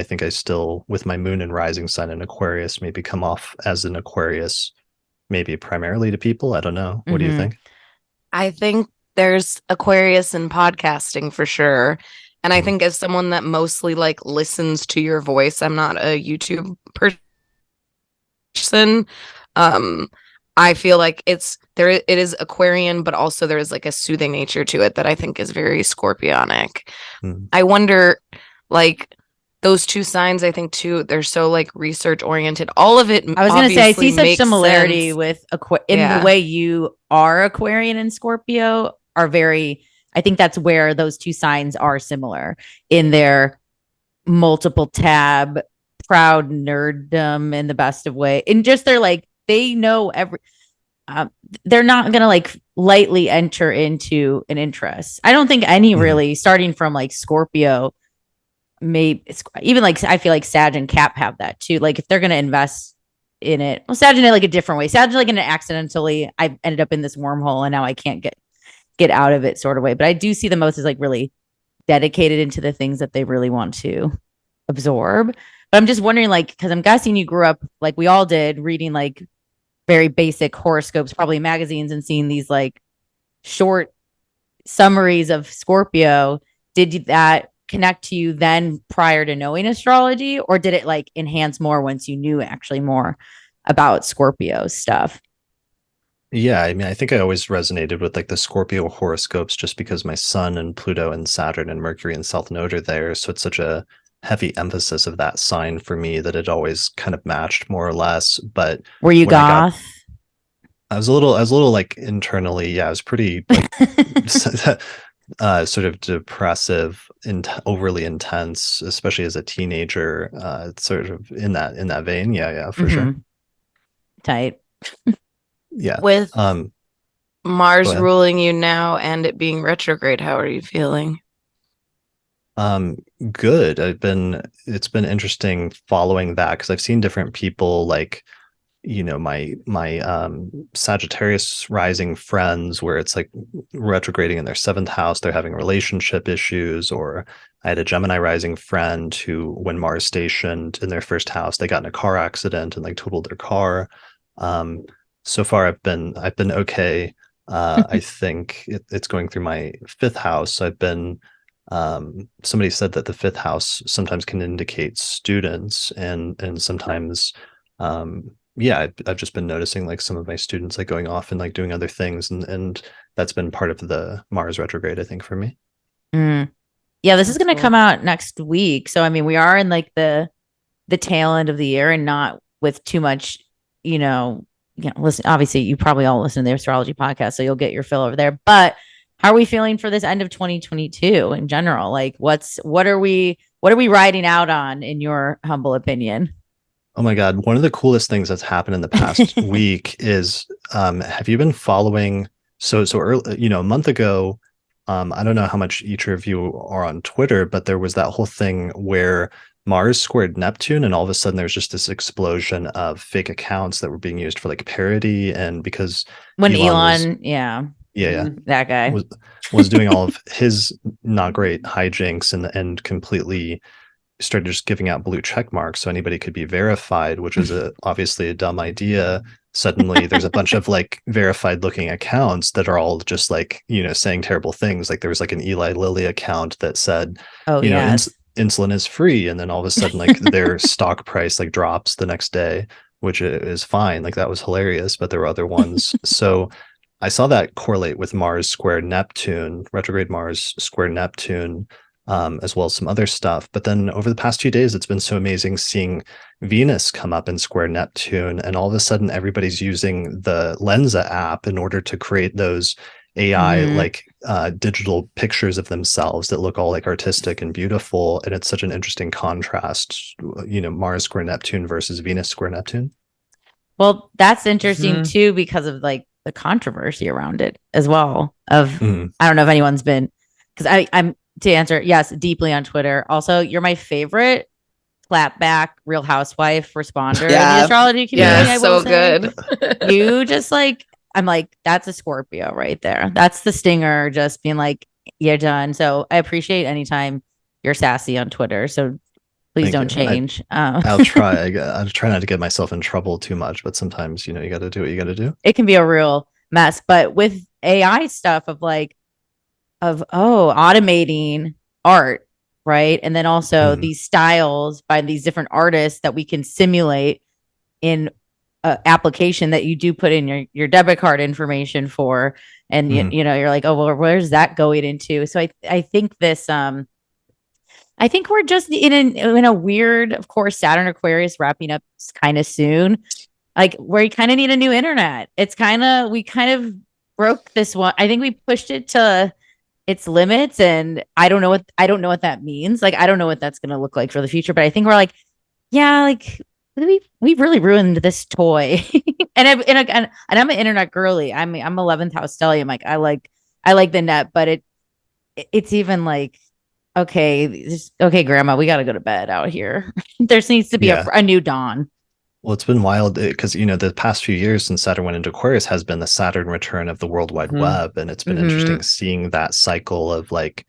think I still, with my moon and rising sun in Aquarius, maybe come off as an Aquarius, maybe primarily to people. I don't know. What do you think? I think there's Aquarius in podcasting for sure. And I think as someone that mostly like listens to your voice, I'm not a YouTube person. I feel like it is Aquarian, but also there is like a soothing nature to it that I think is very Scorpionic. I wonder, like, those two signs, I think too, they're so like research oriented. All of it. I was going to say, I see such similarity with the way you are Aquarian and Scorpio are very, I think that's where those two signs are similar in their multiple tab, proud nerddom in the best of way. And just they're like, they know they're not going to like lightly enter into an interest. I don't think any really, starting from like Scorpio, maybe even like I feel like Sag and Cap have that too. Like if they're going to invest in it, well, Sag in it like a different way. Sag like in an accidentally, I ended up in this wormhole and now I can't get out of it sort of way. But I do see the most as like really dedicated into the things that they really want to absorb. But I'm just wondering, like, because I'm guessing you grew up like we all did, reading like very basic horoscopes, probably magazines, and seeing these like short summaries of Scorpio. Did that connect to you then prior to knowing astrology, or did it like enhance more once you knew actually more about Scorpio stuff? Yeah, I mean, I think I always resonated with like the Scorpio horoscopes just because my sun and Pluto and Saturn and Mercury and South Node are there. So it's such a heavy emphasis of that sign for me that it always kind of matched more or less. But were you goth? I was a little like internally, yeah, I was pretty like, sort of depressive and overly intense, especially as a teenager, sort of in that vein. Yeah, for sure. Tight. Yeah. With Mars ruling you now and it being retrograde, how are you feeling? Good. It's been interesting following that because I've seen different people like, my Sagittarius rising friends where it's like retrograding in their 7th house, they're having relationship issues. Or I had a Gemini rising friend who, when Mars stationed in their 1st house, they got in a car accident and like totaled their car. So far I've been okay. I think it's going through my 5th house. I've been somebody said that the 5th house sometimes can indicate students and sometimes I've just been noticing like some of my students like going off and like doing other things and that's been part of the Mars retrograde, I think, for me. Yeah, this is going to come out next week, so I mean we are in like the tail end of the year and not with too much listen, obviously you probably all listen to the Astrology Podcast, so you'll get your fill over there, but how are we feeling for this end of 2022 in general? Like what are we riding out on, in your humble opinion? Oh my God. One of the coolest things that's happened in the past week is, have you been following? So early, a month ago, I don't know how much each of you are on Twitter, but there was that whole thing where Mars squared Neptune, and all of a sudden there's just this explosion of fake accounts that were being used for like parody, and because when Elon that guy was doing all of his not great hijinks and completely started just giving out blue check marks so anybody could be verified, which is obviously a dumb idea. Suddenly there's a bunch of like verified looking accounts that are all just like, saying terrible things. Like there was like an Eli Lilly account that said, insulin is free. And then all of a sudden, like their stock price like drops the next day, which is fine. Like that was hilarious, but there were other ones. So I saw that correlate with Mars square Neptune, retrograde Mars square Neptune, as well as some other stuff. But then over the past few days, it's been so amazing seeing Venus come up in square Neptune. And all of a sudden, everybody's using the Lensa app in order to create those AI like digital pictures of themselves that look all like artistic and beautiful. And it's such an interesting contrast, Mars square Neptune versus Venus square Neptune. Well, that's interesting too, because of like the controversy around it as well. I don't know if anyone's been, because I'm to answer, yes, deeply on Twitter. Also, you're my favorite clapback Real Housewife responder in the astrology community. Yeah, so good. You just like, I'm like, that's a Scorpio right there. That's the stinger, just being like, you're done. So I appreciate anytime you're sassy on Twitter. So please don't change. I'll try. I'll try not to get myself in trouble too much, but sometimes, you got to do what you got to do. It can be a real mess. But with AI stuff of automating art, right? And then also these styles by these different artists that we can simulate in application that you do put in your debit card information for, and you're like, oh well, where's that going into? So I think this I think we're just in a weird, of course, Saturn Aquarius wrapping up kind of soon, like where you kind of need a new internet. We kind of broke this one. I think we pushed it to its limits, and I don't know what that means. Like I don't know what that's going to look like for the future, but I think we're like, yeah, like we really ruined this toy. and I'm an internet girly. I'm 11th house stellium. Like I like the net, but it's even like, okay, grandma, we got to go to bed out here. There needs to be a new dawn. Well, it's been wild because, the past few years since Saturn went into Aquarius has been the Saturn return of the World Wide Web. And it's been interesting seeing that cycle of like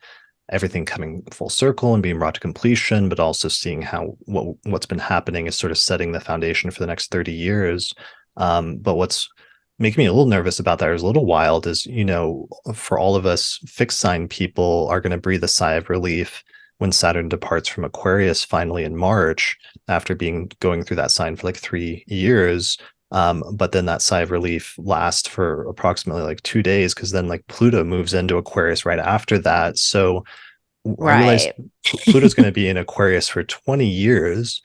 everything coming full circle and being brought to completion, but also seeing how what's been happening is sort of setting the foundation for the next 30 years. But what's making me a little nervous about that, or is a little wild, is, for all of us fixed sign people are going to breathe a sigh of relief when Saturn departs from Aquarius finally in March, after going through that sign for like 3 years. But then that sigh of relief lasts for approximately like 2 days, because then like Pluto moves into Aquarius right after that. So I realize Pluto's going to be in Aquarius for 20 years.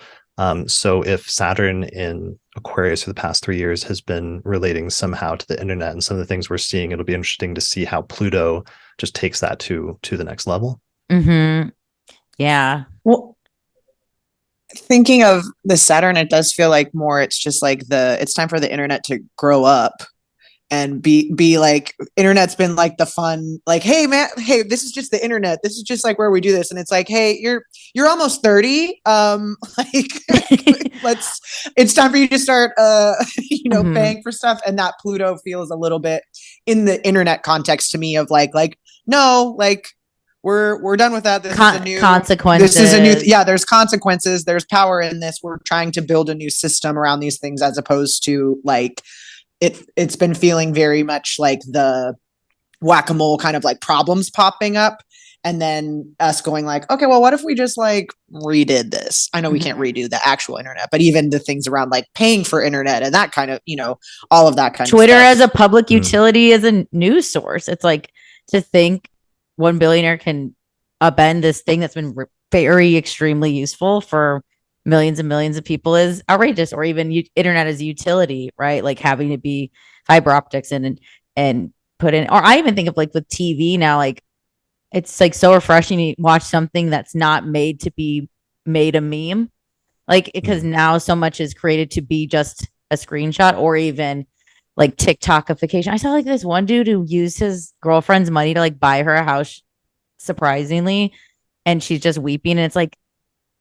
So if Saturn in Aquarius for the past 3 years has been relating somehow to the internet and some of the things we're seeing, it'll be interesting to see how Pluto just takes that to the next level. Yeah. Well, thinking of the Saturn, it does feel like more, it's just like it's time for the internet to grow up and be like, internet's been like the fun, like, hey man, hey, this is just the internet. This is just like where we do this. And it's like, hey, you're almost 30. It's time for you to start, paying for stuff. And that Pluto feels a little bit in the internet context to me of like, no, like, we're done with that. This is a new consequences. This is a new, there's consequences. There's power in this. We're trying to build a new system around these things, as opposed to like, it's been feeling very much like the whack-a-mole kind of like problems popping up. And then us going like, okay, well, what if we just like redid this? I know we can't redo the actual internet, but even the things around like paying for internet and that kind of, all of that kind Twitter of stuff. as a public utility, as a news source. It's like, to think one billionaire can upend this thing that's been very extremely useful for millions and millions of people is outrageous. Or even internet as a utility, right? Like having to be fiber optics and put in, or I even think of like with TV now, like it's like so refreshing to watch something that's not made to be made a meme, like because now so much is created to be just a screenshot, or even like TikTokification. I saw like this one dude who used his girlfriend's money to like buy her a house, surprisingly, and she's just weeping. And it's like,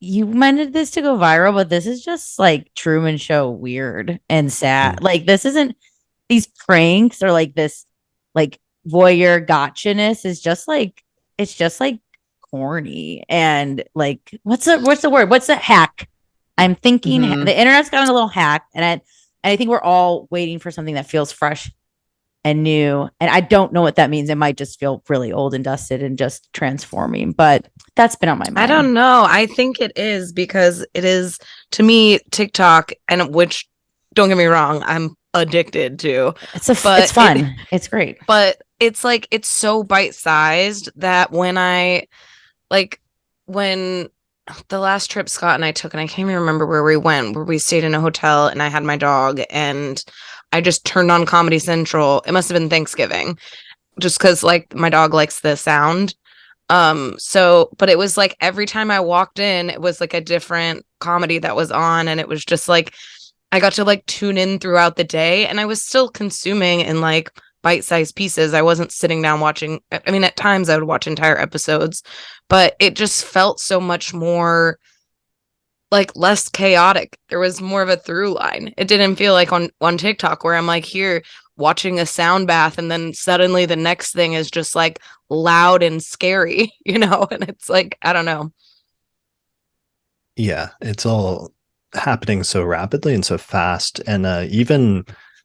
you meant this to go viral, but this is just like Truman Show weird and sad. Like this isn't these pranks or like this like voyeur gotchaness is just like it's just like corny and like what's the word? What's a hack? I'm thinking the internet's gotten a little hacked, and I think we're all waiting for something that feels fresh and new. And I don't know what that means. It might just feel really old and dusted and just transforming, but that's been on my mind. I don't know. I think it is because it is, to me, TikTok, and which, don't get me wrong, I'm addicted to. It's fun. It's great. But it's like, it's so bite-sized that when the last trip Scott and I took, and I can't even remember where we went, where we stayed in a hotel and I had my dog and I just turned on Comedy Central. It must have been Thanksgiving, just because like my dog likes the sound. But it was like every time I walked in, it was like a different comedy that was on. And it was just like, I got to like tune in throughout the day, and I was still consuming in like bite-sized pieces. I wasn't sitting down watching. I mean, at times I would watch entire episodes, but it just felt so much more like less chaotic. There was more of a through line. It didn't feel like on TikTok where I'm like here watching a sound bath and then suddenly the next thing is just like loud and scary, and it's like, I don't know. Yeah, it's all happening so rapidly and so fast. And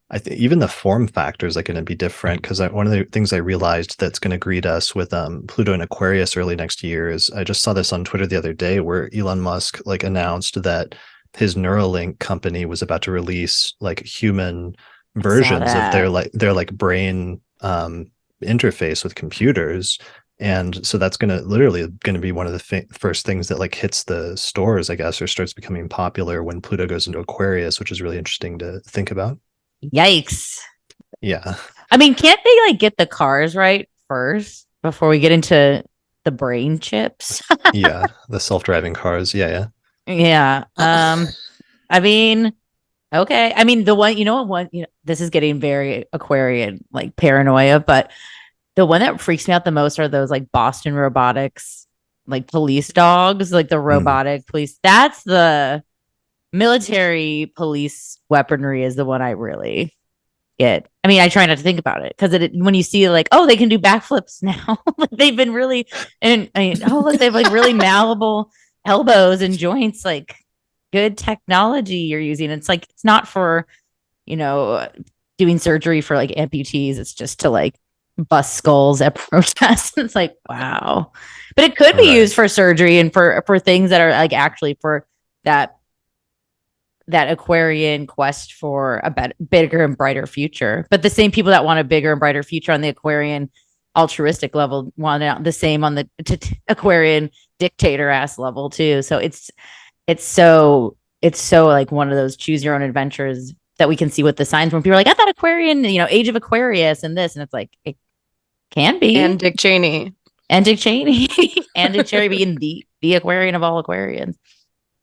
I think even the form factors are going to be different, because one of the things I realized that's going to greet us with Pluto and Aquarius early next year is, I just saw this on Twitter the other day where Elon Musk like announced that his Neuralink company was about to release like human versions of their brain interface with computers. And so that's literally going to be one of the first things that like hits the stores, I guess, or starts becoming popular when Pluto goes into Aquarius, which is really interesting to think about. Yikes. Yeah. I mean, can't they like get the cars right first before we get into the brain chips? Yeah, the self-driving cars. Yeah. I mean, okay. I mean, the one, this is getting very Aquarian, like paranoia, but the one that freaks me out the most are those like Boston Robotics, like police dogs, like the robotic police. That's the military police weaponry is the one I really get. I mean, I try not to think about it because when you see like, oh, they can do backflips now. Like they've been really, and I mean, oh, look, they have like really malleable elbows and joints, like good technology you're using. It's like, it's not for, doing surgery for like amputees. It's just to like bust skulls at protests. It's like, wow. But it could be used for surgery and for things that are like actually for that Aquarian quest for a bigger and brighter future. But the same people that want a bigger and brighter future on the Aquarian altruistic level want the same on the Aquarian dictator ass level too. So it's so like one of those choose your own adventures that we can see with the signs when people are like, I thought Aquarian, age of Aquarius and this, and it's like, it can be. And Dick Cheney and Dick Cheney being the Aquarian of all Aquarians.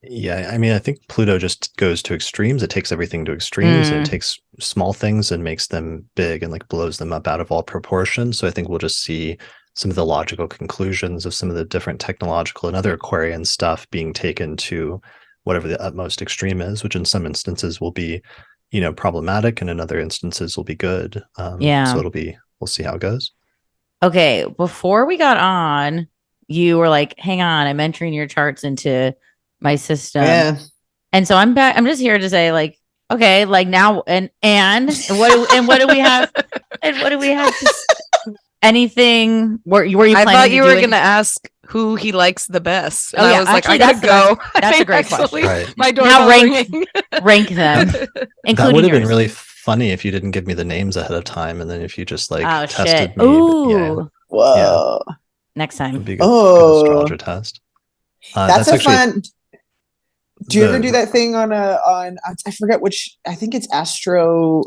Yeah, I mean, I think Pluto just goes to extremes. It takes everything to extremes, and it takes small things and makes them big and like blows them up out of all proportion. So I think we'll just see some of the logical conclusions of some of the different technological and other Aquarian stuff being taken to whatever the utmost extreme is, which in some instances will be, problematic, and in other instances will be good. So we'll see how it goes. Okay, before we got on, you were like, hang on, I'm entering your charts into my system. Yeah. And so I'm back. I'm just here to say, like, okay, like now and what do we have? And what do we have to anything were you I thought you were gonna ask who he likes the best. And I was like, I gotta go. That's a great question. Right. My door now rank them. That would have been really funny if you didn't give me the names ahead of time, and then if you just like tested me. Ooh. Whoa. Yeah. Next time. Good astrologer test. That's a fun. Do you ever do that thing on I forget which, I think it's Astro,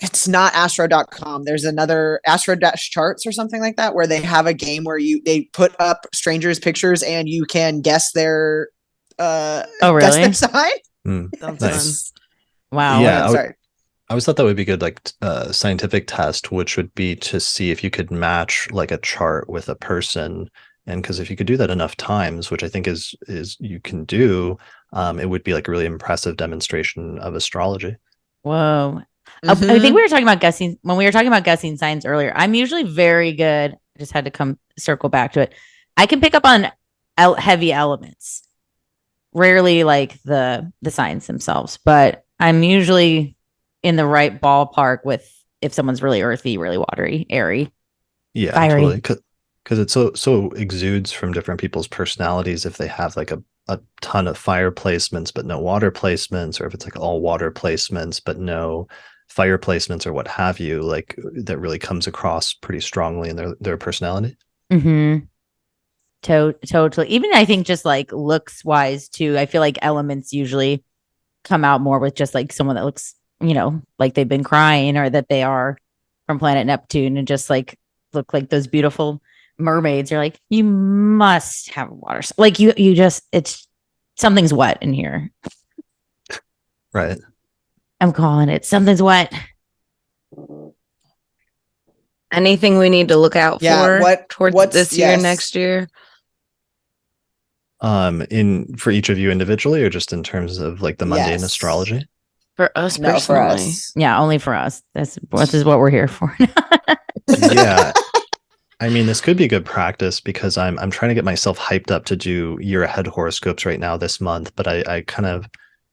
it's not astro.com. There's another Astro-charts or something like that, where they have a game where they put up strangers' pictures and you can guess their oh really? Guess their sign. Nice. Wow. Yeah, sorry. I always thought that would be good, like scientific test, which would be to see if you could match like a chart with a person And because if you could do that enough times, which I think is you can do, it would be like a really impressive demonstration of astrology. Whoa. I think we were talking about guessing when we were talking about guessing signs earlier. I'm usually very good. I just had to circle back to it. I can pick up on heavy elements. Rarely like the signs themselves, but I'm usually in the right ballpark with if someone's really earthy, really watery, airy. Yeah, fiery. totally. Because it so exudes from different people's personalities if they have like a ton of fire placements but no water placements, or if it's like all water placements but no fire placements or what have you, like that really comes across pretty strongly in their personality. Mm-hmm. Totally. Even I think just like looks wise too. I feel like elements usually come out more with just like someone that looks, like they've been crying, or that they are from planet Neptune and just like look like those beautiful mermaids. You're like, you must have water. Like you just, it's something's wet in here. Right. I'm calling it. Something's wet. Anything we need to look out for towards this year, next year? For each of you individually, or just in terms of like the mundane astrology? For us personally. For us. Yeah, only for us. This is what we're here for. Yeah. I mean, this could be good practice because I'm trying to get myself hyped up to do year ahead horoscopes right now this month, but I kind of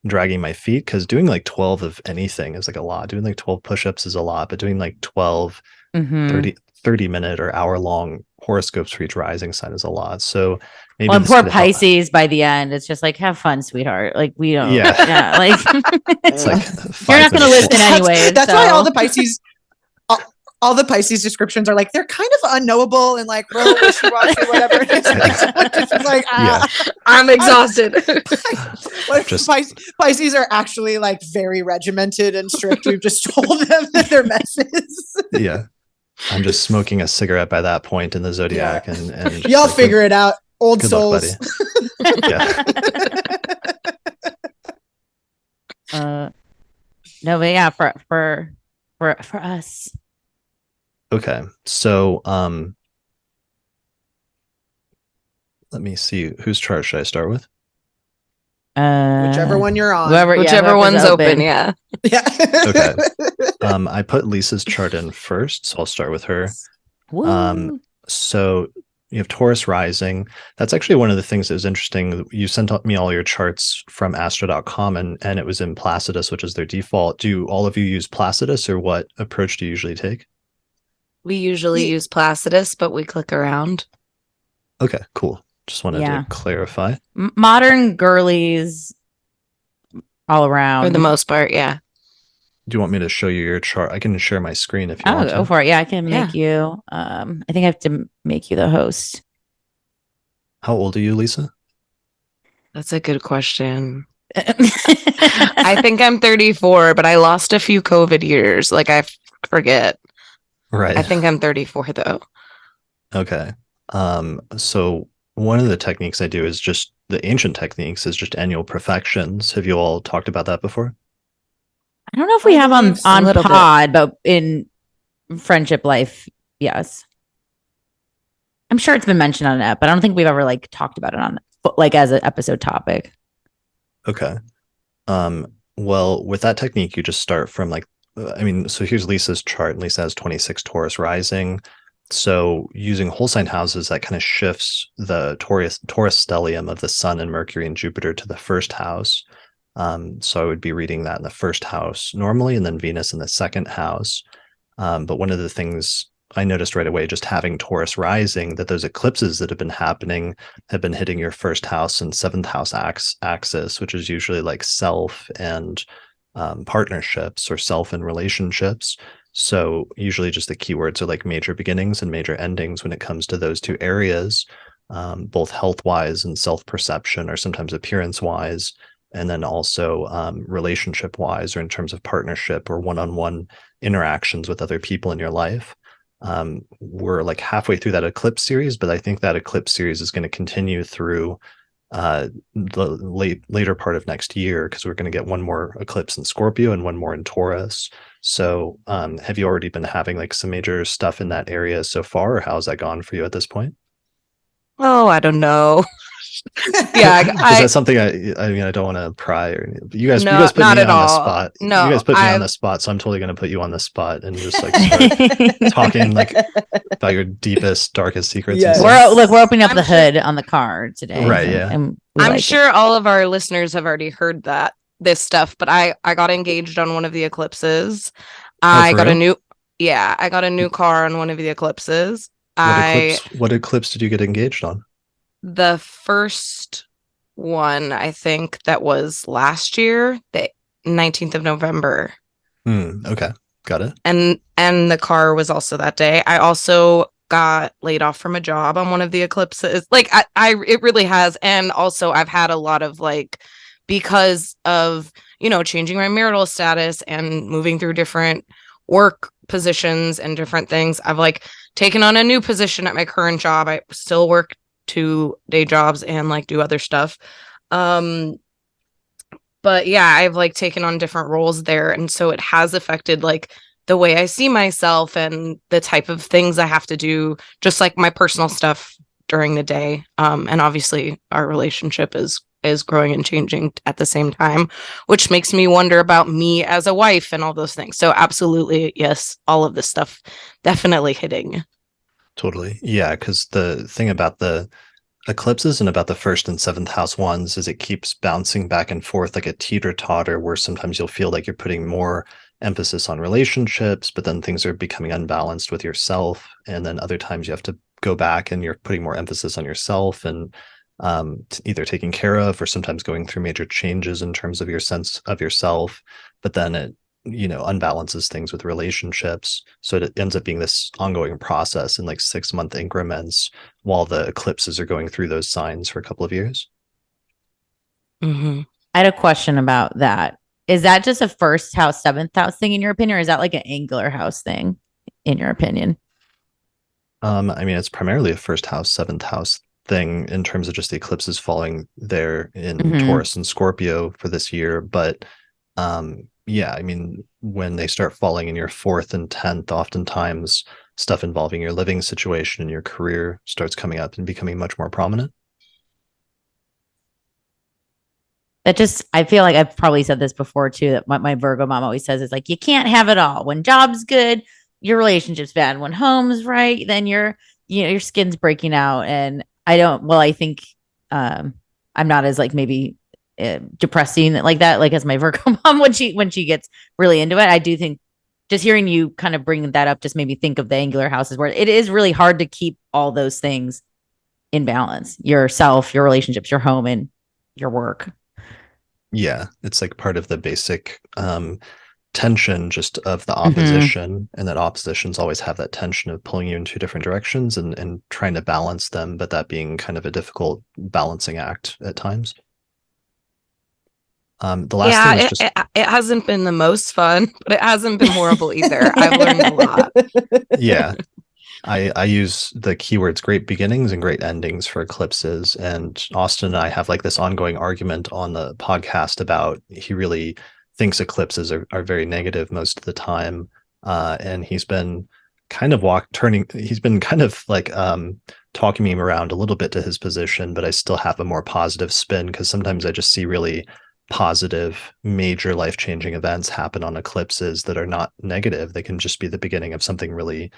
dragging my feet because doing like 12 of anything is like a lot. Doing like 12 push-ups is a lot, but doing like 12 30 minute or hour long horoscopes for each rising sign is a lot. So maybe poor Pisces by the end, it's just like, have fun, sweetheart. Like we don't, like it's like you're not going to listen anyway. That's why all the Pisces, all the Pisces descriptions are like, they're kind of unknowable and like real wishy-washy, whatever. It's like, I'm exhausted. Pisces are actually like very regimented and strict. We've just told them that they're messes. Yeah. I'm just smoking a cigarette by that point in the zodiac, and y'all figure it out, old souls. No, but yeah, for us. Okay, so let me see whose chart should I start with. Whichever one you're on. Whichever one's open. Yeah. Okay. I put Lisa's chart in first, so I'll start with her. So you have Taurus rising. That's actually one of the things that was interesting. You sent me all your charts from astro.com and it was in Placidus, which is their default. Do all of you use Placidus, or what approach do you usually take? We usually use Placidus, but we click around. Okay, cool. Just wanted to clarify. Modern girlies all around. For the most part, yeah. Do you want me to show you your chart? I can share my screen if you want to. Go for it. Yeah, I can make you. I think I have to make you the host. How old are you, Lisa? That's a good question. I think I'm 34, but I lost a few COVID years. Like I forget. Right. I think I'm 34 though. Okay. So one of the techniques I do is just the ancient techniques is just annual perfections. Have you all talked about that before? I don't know if we have on pod, but in friendship life, yes. I'm sure it's been mentioned on it, but I don't think we've ever like talked about it on like as an episode topic. Okay. Well, with that technique, you just start from like, so here's Lisa's chart, and Lisa has 26 Taurus rising. So using whole sign houses, that kind of shifts the Taurus stellium of the Sun and Mercury and Jupiter to the first house. So I would be reading that in the first house normally, and then Venus in the second house. But one of the things I noticed right away, just having Taurus rising, that those eclipses that have been happening have been hitting your first house and seventh house axis, which is usually like self and partnerships or self and relationships. So usually just the keywords are like major beginnings and major endings when it comes to those two areas, both health-wise and self-perception, or sometimes appearance-wise, and then also relationship-wise, or in terms of partnership or one-on-one interactions with other people in your life. We're like halfway through that eclipse series, but I think that eclipse series is going to continue through the later part of next year, because we're going to get one more eclipse in Scorpio and one more in Taurus. So have you already been having like some major stuff in that area so far, or how's that gone for you at this point? Oh, I don't know. Yeah, Is that something I mean, I don't want to pry or anything, but you guys no, put me not on at the all. spot. No, you guys put me on the spot, so I'm totally going to put you on the spot and just like start talking like about your deepest, darkest secrets. Yes. We're opening up I'm the sure- hood on the car today. Right, yeah. And I'm like sure all of our listeners have already heard this stuff, but I got engaged on one of the eclipses. I got a new car on one of the eclipses. What eclipse did you get engaged on? The first one, I think that was last year, the 19th of November. Okay. Got it. And the car was also that day. I also got laid off from a job on one of the eclipses. Like it really has. And also I've had a lot of like, because of, changing my marital status and moving through different work positions and different things, I've like taken on a new position at my current job. I still work 2 day jobs and like do other stuff. But yeah, I've like taken on different roles there. And so it has affected like the way I see myself and the type of things I have to do, just like my personal stuff during the day. And obviously our relationship is growing and changing at the same time, which makes me wonder about me as a wife and all those things. So absolutely, yes, all of this stuff definitely hitting. Totally. Yeah, because the thing about the eclipses and about the 1st and 7th house ones is it keeps bouncing back and forth like a teeter-totter, where sometimes you'll feel like you're putting more emphasis on relationships, but then things are becoming unbalanced with yourself. And then other times you have to go back and you're putting more emphasis on yourself and either taking care of or sometimes going through major changes in terms of your sense of yourself. But then it unbalances things with relationships. So it ends up being this ongoing process in like 6-month increments while the eclipses are going through those signs for a couple of years. Mm-hmm. I had a question about that. Is that just a 1st house, 7th house thing in your opinion, or is that like an angular house thing in your opinion? I mean, it's primarily a 1st house, 7th house thing in terms of just the eclipses falling there in Taurus and Scorpio for this year. But yeah, I mean, when they start falling in your 4th and 10th, oftentimes stuff involving your living situation and your career starts coming up and becoming much more prominent. I feel like I've probably said this before too, that my Virgo mom always says is like, you can't have it all. When job's good, your relationship's bad. When home's right, then your skin's breaking out. And I think I'm not as like maybe depressing like that, like as my Virgo mom when she gets really into it. I do think just hearing you kind of bring that up just made me think of the angular houses, where it is really hard to keep all those things in balance: yourself, your relationships, your home, and your work. Yeah, it's like part of the basic tension just of the opposition, and that oppositions always have that tension of pulling you in 2 different directions and trying to balance them, but that being kind of a difficult balancing act at times. The last thing was just it hasn't been the most fun, but it hasn't been horrible either. I've learned a lot. Yeah. I use the keywords great beginnings and great endings for eclipses. And Austin and I have like this ongoing argument on the podcast about he really thinks eclipses are very negative most of the time. And he's been kind of talking me around a little bit to his position, but I still have a more positive spin because sometimes I just see really positive, major life-changing events happen on eclipses that are not negative. They can just be the beginning of something really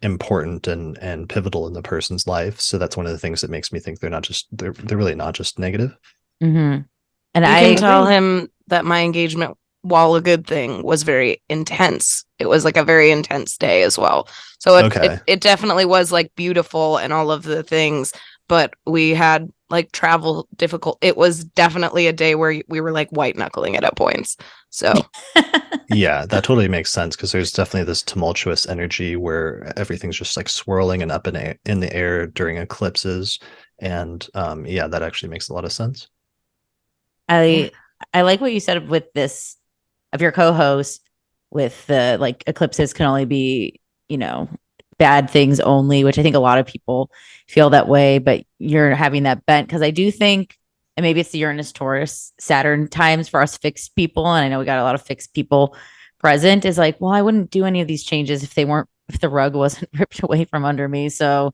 important and pivotal in the person's life. So that's one of the things that makes me think they're really not just negative. Mm-hmm. And I can tell him that my engagement, while a good thing, was very intense. It was like a very intense day as well. So it definitely was like beautiful and all of the things, but we had like travel difficult. It was definitely a day where we were like white knuckling it at points. So yeah, that totally makes sense because there's definitely this tumultuous energy where everything's just like swirling and up in the air during eclipses. And yeah, that actually makes a lot of sense. I like what you said with this of your co-host with the like eclipses can only be, bad things only, which I think a lot of people feel that way, but you're having that bent because I do think, and maybe it's the Uranus, Taurus, Saturn times for us fixed people. And I know we got a lot of fixed people present is like, well, I wouldn't do any of these changes if the rug wasn't ripped away from under me. So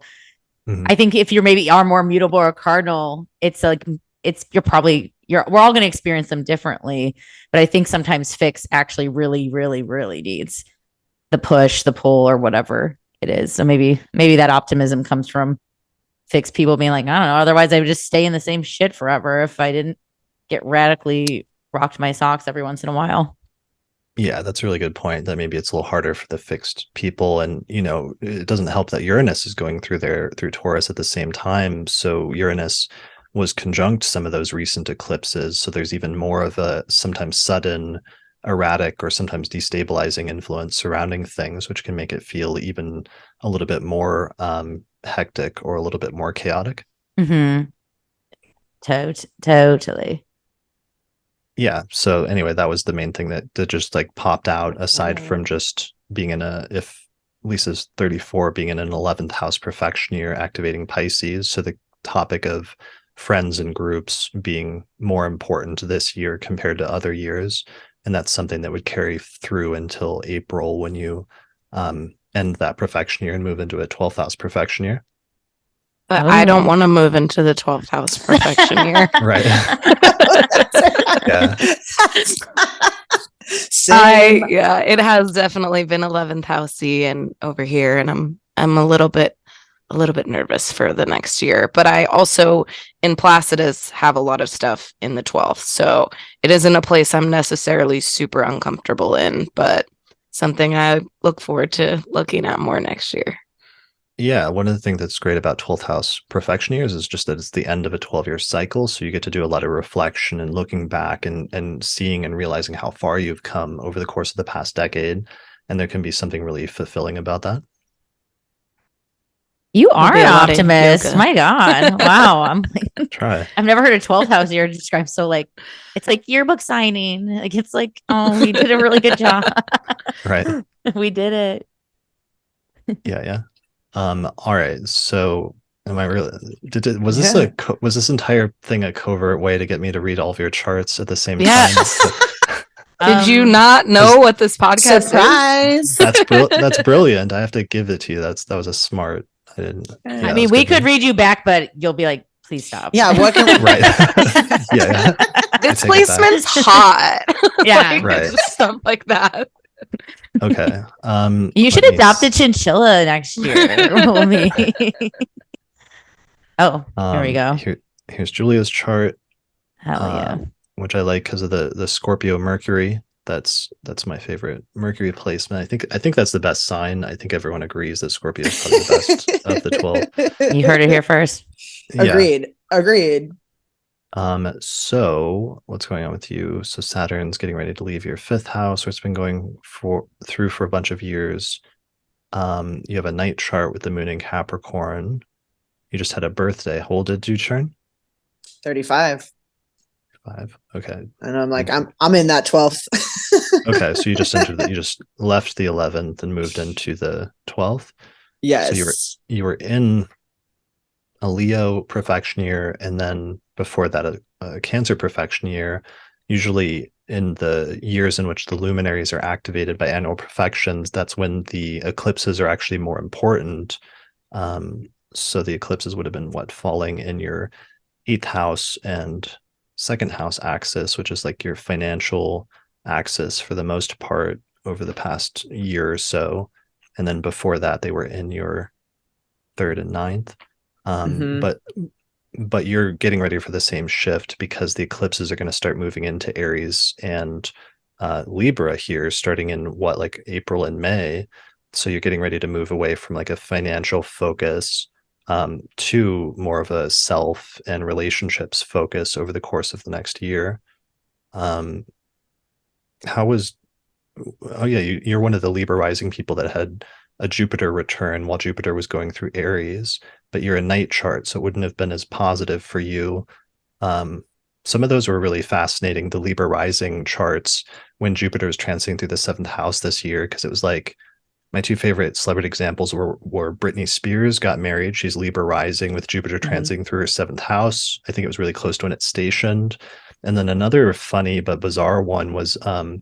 I think if you're maybe are more mutable or cardinal, it's like we're all going to experience them differently. But I think sometimes fixed actually really, really, really needs the push, the pull, or whatever it is. So maybe that optimism comes from fixed people being like, I don't know, otherwise I would just stay in the same shit forever if I didn't get radically rocked my socks every once in a while. Yeah, that's a really good point, that maybe it's a little harder for the fixed people. And, it doesn't help that Uranus is going through Taurus at the same time. So Uranus was conjunct some of those recent eclipses. So there's even more of a sometimes sudden, erratic, or sometimes destabilizing influence surrounding things, which can make it feel even a little bit more hectic or a little bit more chaotic. Mm-hmm. Totally. Yeah. So anyway, that was the main thing that just like popped out, aside from just being if Lisa's 34, being in an 11th house perfection year, activating Pisces. So the topic of friends and groups being more important this year compared to other years. And that's something that would carry through until April, when you end that perfection year and move into a 12th house perfection year. But I don't want to move into the 12th house perfection year. Right. Yeah. It has definitely been 11th housey and over here, and I'm a little bit nervous for the next year. But I also in Placidus have a lot of stuff in the 12th, so it isn't a place I'm necessarily super uncomfortable in, but something I look forward to looking at more next year. Yeah, one of the things that's great about 12th house perfection years is just that it's the end of a 12-year cycle. So you get to do a lot of reflection and looking back and seeing and realizing how far you've come over the course of the past decade. And there can be something really fulfilling about that. You are an optimist. My God. Wow. I'm like, try. I've never heard a 12th house year described so like, it's like yearbook signing. Like, it's like, oh, we did a really good job. Right. We did it. Yeah. All right. So am I really was this entire thing a covert way to get me to read all of your charts at the same time? Did you not know what this podcast is? That's brilliant. I have to give it to you. That was a smart. I didn't. I mean, we could read you back, but you'll be like, please stop. Yeah. What can we right. Yeah. Displacement's hot. Yeah. Right. Stuff like that. Okay. You should adopt a chinchilla next year. Oh, here we go. Here's Julia's chart. Hell yeah. Which I like because of the Scorpio Mercury. That's my favorite Mercury placement. I think that's the best sign. I think everyone agrees that Scorpio is probably the best of the 12. You heard it here first. Agreed. So what's going on with you? So Saturn's getting ready to leave your 5th house, where it's been going through for a bunch of years. You have a night chart with the moon in Capricorn. You just had a birthday. How old did you turn? 35. Okay. And I'm like, I'm in that 12th. Okay, so you just left the 11th and moved into the 12th. Yes. So you were in a Leo perfection year, and then before that a Cancer perfection year. Usually in the years in which the luminaries are activated by annual perfections, that's when the eclipses are actually more important. So the eclipses would have been falling in your 8th house and 2nd house axis, which is like your financial axis for the most part over the past year or so. And then before that, they were in your 3rd and 9th. But you're getting ready for the same shift because the eclipses are going to start moving into Aries and Libra here, starting in April and May. So you're getting ready to move away from like a financial focus to more of a self and relationships focus over the course of the next year. You're one of the Libra rising people that had a Jupiter return while Jupiter was going through Aries, but you're a night chart, so it wouldn't have been as positive for you. Some of those were really fascinating, the Libra rising charts when Jupiter was transiting through the 7th house this year, because it was like my 2 favorite celebrity examples were Britney Spears got married. She's Libra rising with Jupiter transiting through her 7th house. I think it was really close to when it's stationed. And then another funny but bizarre one was Dan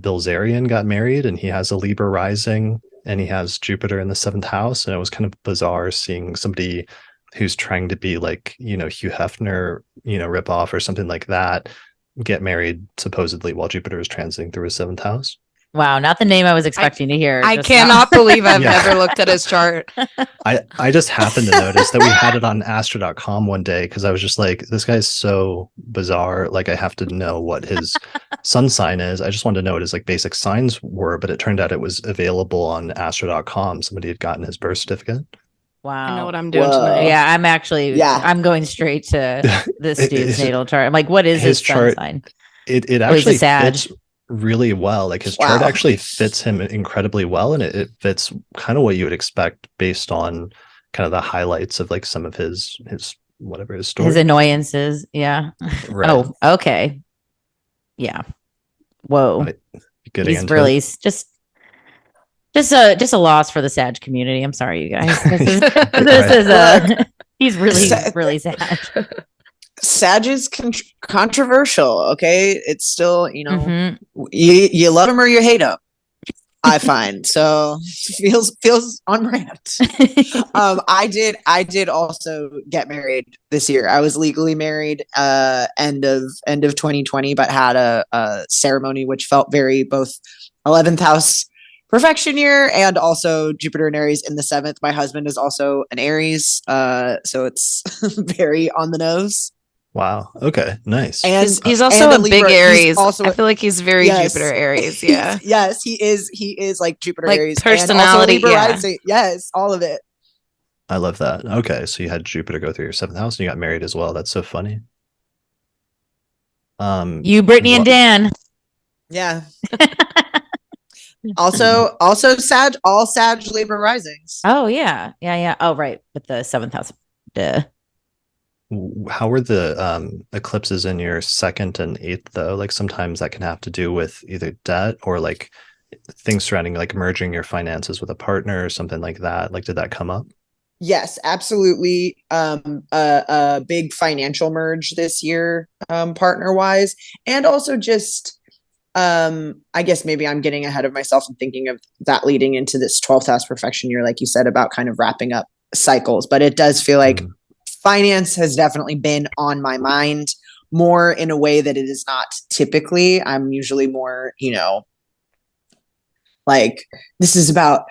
Bilzerian got married, and he has a Libra rising and he has Jupiter in the 7th house, and it was kind of bizarre seeing somebody who's trying to be like, Hugh Hefner, rip off or something like that, get married supposedly while Jupiter is transiting through his 7th house. Wow, not the name I was expecting to hear. I cannot believe I've never looked at his chart. I just happened to notice that we had it on astro.com one day because I was just like, this guy's so bizarre. Like, I have to know what his sun sign is. I just wanted to know what his like basic signs were, but it turned out it was available on astro.com. Somebody had gotten his birth certificate. Wow. I know what I'm doing tonight. Yeah, I'm going straight to this dude's natal chart. I'm like, what is his chart sign? It actually fits really well. Like his chart actually fits him incredibly well, and it fits kind of what you would expect based on kind of the highlights of like some of his whatever his story, his annoyances. Yeah. Right. Oh, okay. Yeah. Whoa. He's really just a loss for the Sag community. I'm sorry, you guys. He's really sad. Sag is controversial. Okay, it's still you love him or you hate him. I find so feels on brand. I did also get married this year. I was legally married end of 2020, but had a ceremony which felt very both 11th house perfection year and also Jupiter and Aries in the 7th. My husband is also an Aries, so it's very on the nose. Wow. Okay. Nice. And he's also a big Aries. I feel like he's very Jupiter Aries. Yeah. Yes, he is. He is like Jupiter like Aries. Personality. Rising. Yes, all of it. I love that. Okay, so you had Jupiter go through your 7th house, and you got married as well. That's so funny. You, Brittany, and Dan. Yeah. also Sag, all Sag Libra risings. Oh yeah. Oh right, with the 7th house. Duh. How were the eclipses in your 2nd and 8th though? Like sometimes that can have to do with either debt or like things surrounding like merging your finances with a partner or something like that. Like, did that come up? Yes, absolutely. A big financial merge this year, partner wise, and also just I guess maybe I'm getting ahead of myself and thinking of that leading into this 12th house perfection year, like you said, about kind of wrapping up cycles. But it does feel like finance has definitely been on my mind more in a way that it is not typically. I'm usually more, like this is about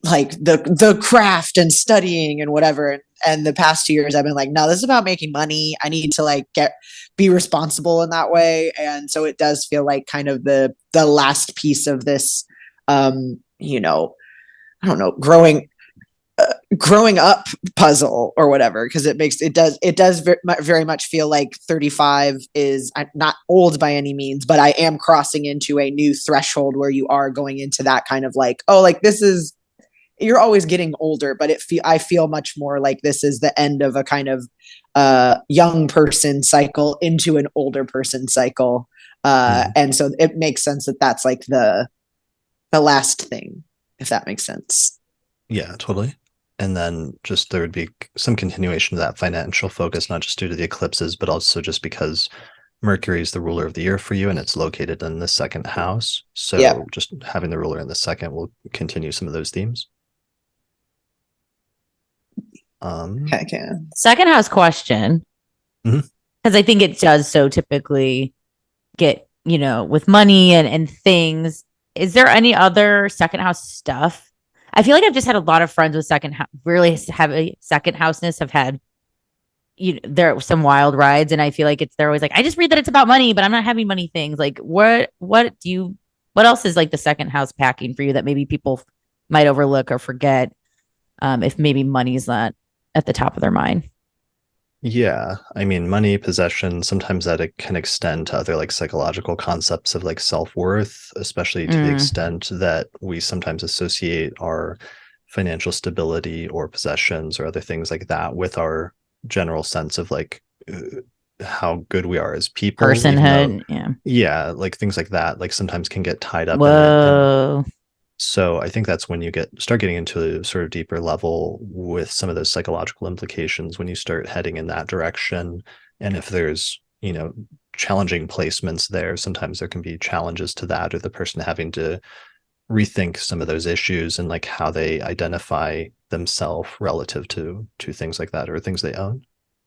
like the craft and studying and whatever. And the past 2 years I've been like, no, this is about making money. I need to like be responsible in that way. And so it does feel like kind of the last piece of this, I don't know, growing up puzzle or whatever, because it does very much feel like 35 is not old by any means, but I am crossing into a new threshold where you are going into that kind of like, oh, like this is, you're always getting older, but I feel much more like this is the end of a kind of young person cycle into an older person cycle, and so it makes sense that that's like the last thing, if that makes sense. Yeah, totally. And then just there would be some continuation of that financial focus, not just due to the eclipses, but also just because Mercury is the ruler of the year for you and it's located in the 2nd house. So just having the ruler in the 2nd will continue some of those themes. Okay. 2nd house question. Because I think it does so typically get, with money and things. Is there any other 2nd house stuff? I feel like I've just had a lot of friends with really heavy 2nd houseness have had, there are some wild rides, and I feel like they're always like, I just read that it's about money, but I'm not having money things. Like, what else is like the 2nd house packing for you that maybe people might overlook or forget, if maybe money's not at the top of their mind? Yeah, I mean, money, possession, sometimes that it can extend to other like psychological concepts of like self-worth, especially to the extent that we sometimes associate our financial stability or possessions or other things like that with our general sense of like how good we are as people. Personhood, yeah, like things like that, like sometimes can get tied up in it. So I think that's when you start getting into a sort of deeper level with some of those psychological implications when you start heading in that direction. And if there's, challenging placements there, sometimes there can be challenges to that, or the person having to rethink some of those issues and like how they identify themselves relative to things like that or things they own?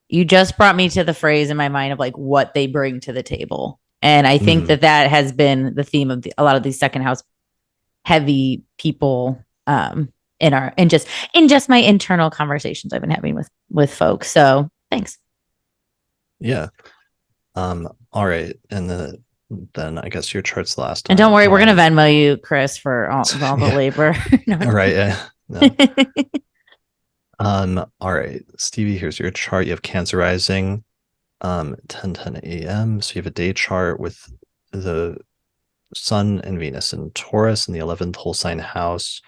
You just brought me to the phrase in my mind of like what they bring to the table. And I think that has been the theme of a lot of these second house heavy people in just my internal conversations I've been having with folks. So thanks. Yeah. All right. And then I guess your chart's last time. And don't worry, we're going to Venmo you, Chris, for all the labor. Right. Yeah. No. All right, Stevie, here's your chart. You have Cancer rising, 10:10 a.m. So you have a day chart with the Sun and Venus and Taurus in the 11th whole sign house.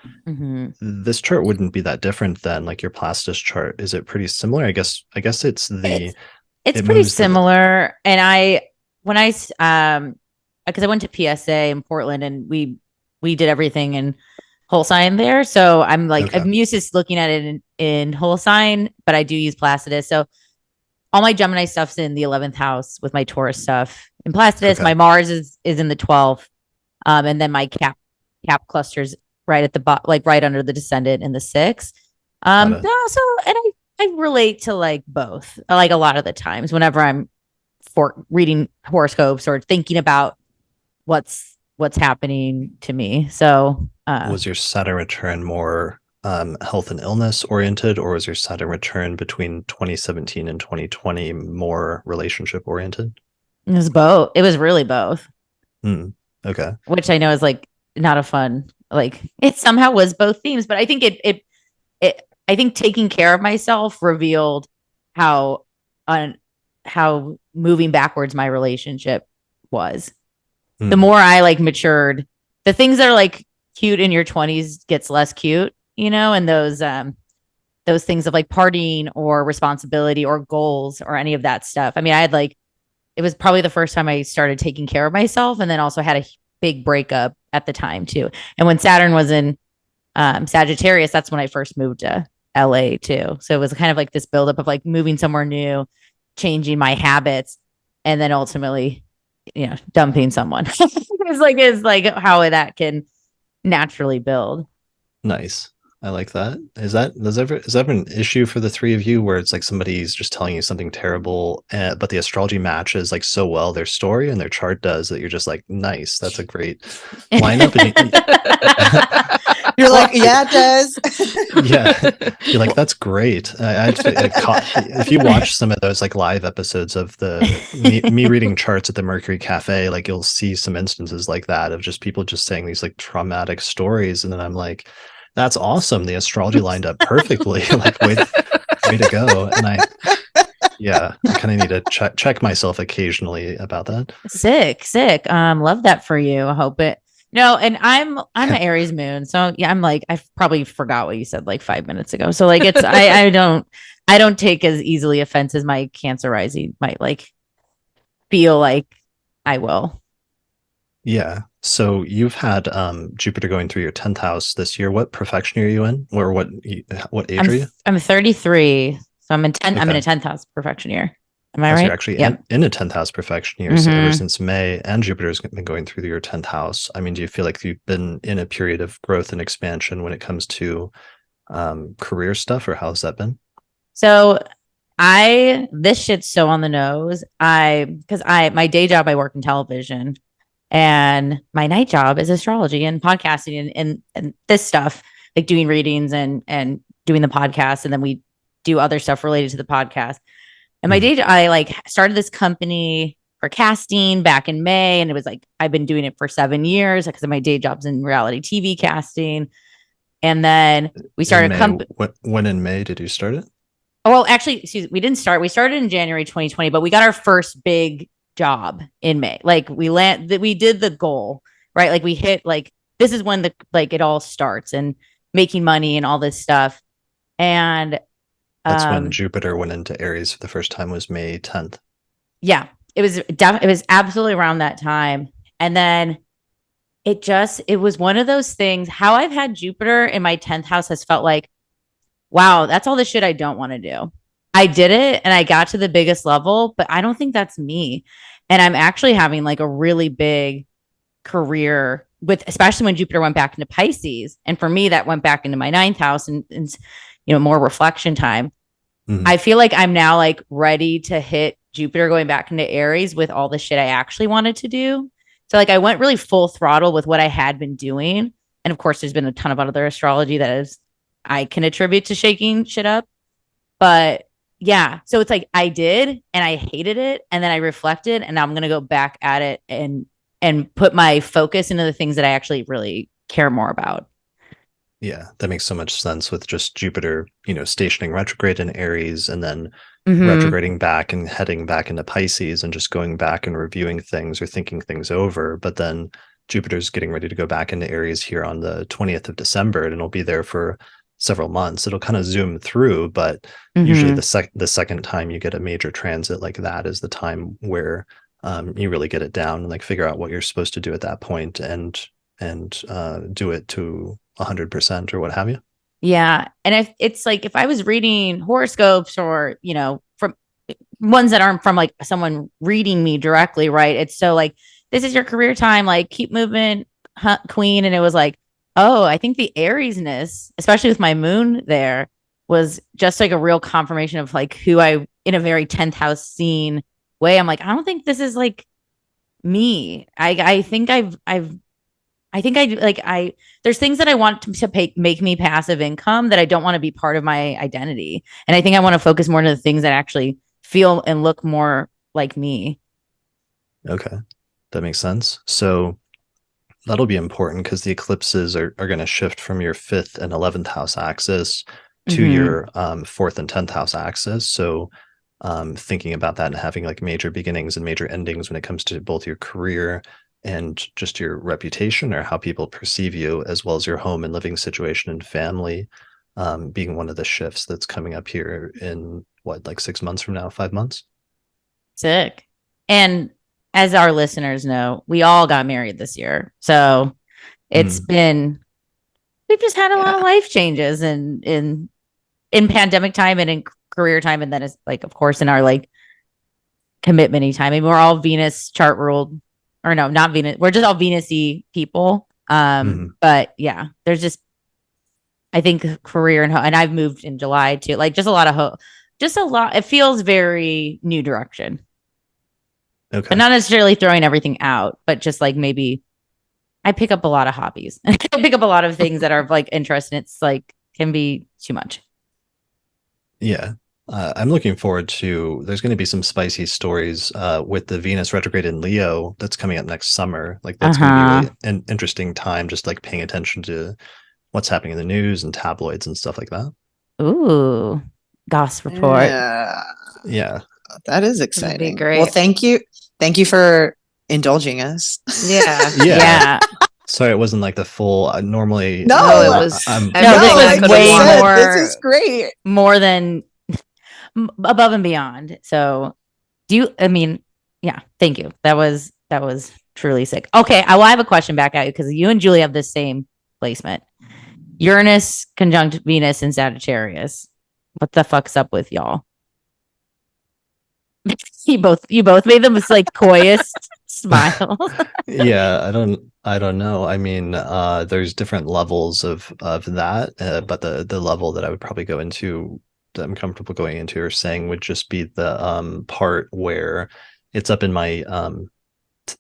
This chart wouldn't be that different than like your Plastis chart. Is it pretty similar? I guess it's pretty similar. And because I went to PSA in Portland and we did everything in whole sign there. So I'm like, I'm used to looking at it in whole sign, but I do use Placidus. So all my Gemini stuff's in the 11th house with my Taurus stuff in Placidus. My Mars is in the 12th. And then my cap clusters right at the bottom, like right under the descendant in the 6th. I relate to like both, like a lot of the times whenever I'm reading horoscopes or thinking about what's happening to me. So was your Saturn return more health and illness oriented, or was your Saturn return between 2017 and 2020 more relationship oriented? It was both. It was really both. Okay. Which I know is like not a fun, like it somehow was both themes, but I think I think taking care of myself revealed how moving backwards my relationship was. The more I like matured, the things that are like cute in your 20s gets less cute, and those things of like partying or responsibility or goals or any of that stuff. I mean, it was probably the first time I started taking care of myself, and then also had a big breakup at the time too. And when Saturn was in Sagittarius, that's when I first moved to LA too. So it was kind of like this buildup of like moving somewhere new, changing my habits, and then ultimately, dumping someone. it's like how that can naturally build. Nice. I like that. Is that ever an issue for the three of you where it's like somebody's just telling you something terrible, but the astrology matches like so well their story and their chart does that you're just like, nice, that's a great lineup. You're like, yeah, it does. Yeah, you're like, that's great. If you watch some of those like live episodes of me reading charts at the Mercury Cafe, like you'll see some instances like that of just people just saying these like traumatic stories, and then I'm like, that's awesome. The astrology lined up perfectly. Like, way to go. And I kind of need to check myself occasionally about that. Sick. Love that for you. I hope it. No, and I'm an Aries moon, so yeah, I'm like, I probably forgot what you said like 5 minutes ago. So like, it's I don't take as easily offense as my Cancer rising might like feel like I will. Yeah. So you've had Jupiter going through your 10th house this year. What profection are you in? Or what age are you? I'm 33. So I'm in 10. Okay. I'm in a 10th house perfection year. Am I right? So you're actually in a 10th house perfection year. So ever since May, and Jupiter's been going through your 10th house. I mean, do you feel like you've been in a period of growth and expansion when it comes to career stuff, or how's that been? So this shit's so on the nose. Because my day job, I work in television. And my night job is astrology and podcasting and this stuff, like doing readings and doing the podcast. And then we do other stuff related to the podcast. And my day job, I like started this company for casting back in May. And it was like, I've been doing it for 7 years because of my day jobs in reality TV casting. And then we started a company. When in May did you start it? Oh, well, actually, we didn't start. We started in January 2020, but we got our first big job in May. Like we did the goal, right? Like we hit like, this is when it all starts and making money and all this stuff. And that's when Jupiter went into Aries for the first time, was May 10th. Yeah, it was absolutely around that time. And then it was one of those things, how I've had Jupiter in my 10th house has felt like, wow, that's all the shit I don't want to do. I did it and I got to the biggest level, but I don't think that's me. And I'm actually having like a really big career especially when Jupiter went back into Pisces. And for me, that went back into my 9th house and more reflection time. Mm-hmm. I feel like I'm now like ready to hit Jupiter going back into Aries with all the shit I actually wanted to do. So like I went really full throttle with what I had been doing. And of course, there's been a ton of other astrology I can attribute to shaking shit up. But yeah, so it's like I did and I hated it. And then I reflected and now I'm going to go back at it and put my focus into the things that I actually really care more about. Yeah, that makes so much sense with just Jupiter, stationing retrograde in Aries and then retrograding back and heading back into Pisces and just going back and reviewing things or thinking things over. But then Jupiter's getting ready to go back into Aries here on the 20th of December, and it'll be there for several months. It'll kind of zoom through, but usually the second time you get a major transit like that is the time where you really get it down and like figure out what you're supposed to do at that point and do it to 100% or what have you. Yeah. And it's like, if I was reading horoscopes or, from ones that aren't from like someone reading me directly, right? It's so like, this is your career time, like keep moving, queen. And it was like, oh, I think the Ariesness, especially with my moon there, was just like a real confirmation of like who I, in a very 10th house scene way. I'm like, I don't think this is like me. I think there's things that I want to make me passive income that I don't want to be part of my identity. And I think I want to focus more on the things that actually feel and look more like me. Okay. That makes sense. So that'll be important because the eclipses are going to shift from your 5th and 11th house axis to your 4th and 10th house axis. So thinking about that and having like major beginnings and major endings when it comes to both your career and just your reputation or how people perceive you, as well as your home and living situation and family, being one of the shifts that's coming up here in like 6 months from now, 5 months. Sick. And as our listeners know, we all got married this year. So we've just had a lot of life changes in pandemic time and in career time. And then it's like, of course, in our like commitment-y time. I mean, we're all Venus chart ruled. Or no, not Venus. We're just all Venus-y people. But yeah, there's just, I think career and I've moved in July too. Like just a lot of it feels very new direction. Okay. But not necessarily throwing everything out, but just like maybe I pick up a lot of hobbies. I pick up a lot of things that are like interesting. It's like can be too much. Yeah. I'm looking forward to, there's going to be some spicy stories with the Venus retrograde in Leo that's coming up next summer. Like that's going to be really an interesting time, just like paying attention to what's happening in the news and tabloids and stuff like that. Ooh, gossip report. Yeah. That is exciting. That'd be great. Well, thank you for indulging us. Yeah. Sorry, it wasn't like the full. Normally, no, it was. This was way more. This is great. More than above and beyond. So, thank you. That was truly sick. Okay, I will have a question back at you because you and Julie have the same placement. Uranus conjunct Venus in Sagittarius. What the fuck's up with y'all? you both made them like coyest smile. Yeah, I don't know. I mean, there's different levels of that, but the level that I would probably go into, that I'm comfortable going into or saying, would just be the part where it's up in my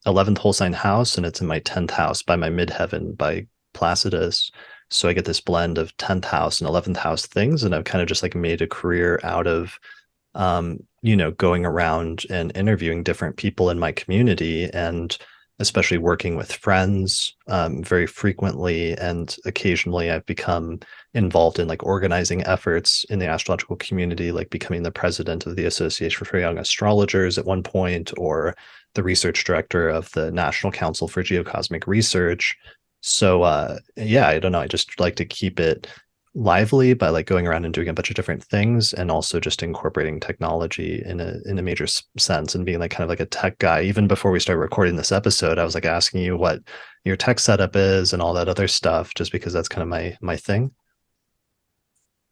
11th whole sign house and it's in my 10th house by my midheaven by Placidus. So I get this blend of 10th house and 11th house things, and I've kind of just like made a career out of going around and interviewing different people in my community, and especially working with friends very frequently. And occasionally I've become involved in like organizing efforts in the astrological community, like becoming the president of the Association for Young Astrologers at one point, or the director of the National Council for Geocosmic Research. So I don't know. I just like to keep it lively by like going around and doing a bunch of different things, and also just incorporating technology in a major sense, and being like kind of like a tech guy. Even before we started recording this episode, I was like asking you what your tech setup is and all that other stuff, just because that's kind of my thing.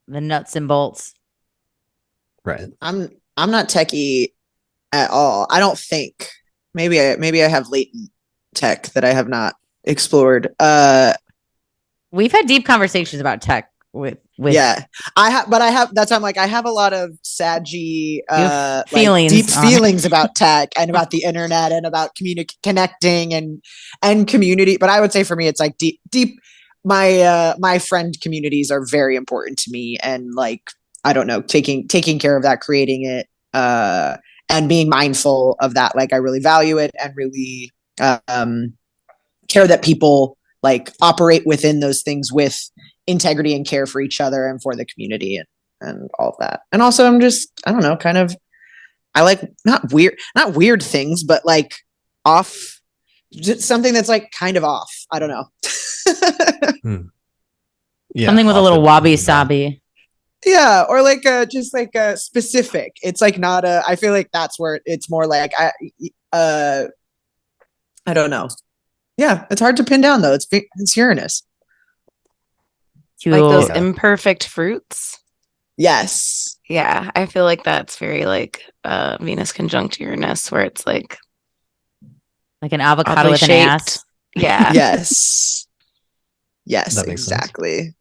The nuts and bolts. Right. I'm not techie at all. I don't think. Maybe I have latent tech that I have not explored. We've had deep conversations about tech with yeah, I have that's why I'm like, I have a lot of saggy feelings, deep feelings about tech and about the internet and about connecting and community. But I would say for me, it's like deep my friend communities are very important to me, and like, I don't know, taking care of that, creating it, and being mindful of that. Like, I really value it and really care that people like operate within those things with integrity and care for each other and for the community and all of that. And also, I'm just, I don't know, kind of, I like not weird things, but like off, just something that's like kind of off. I don't know. Yeah, something with a little wabi sabi. Yeah, or like just like a specific. It's like not a. I feel like that's where it's more like I don't know. Yeah, it's hard to pin down though. It's Uranus. Like those imperfect fruits. Yes. Yeah, I feel like that's very like Venus conjunct Uranus, where it's like an avocado with an ass. Yeah. Yes. Yes, exactly.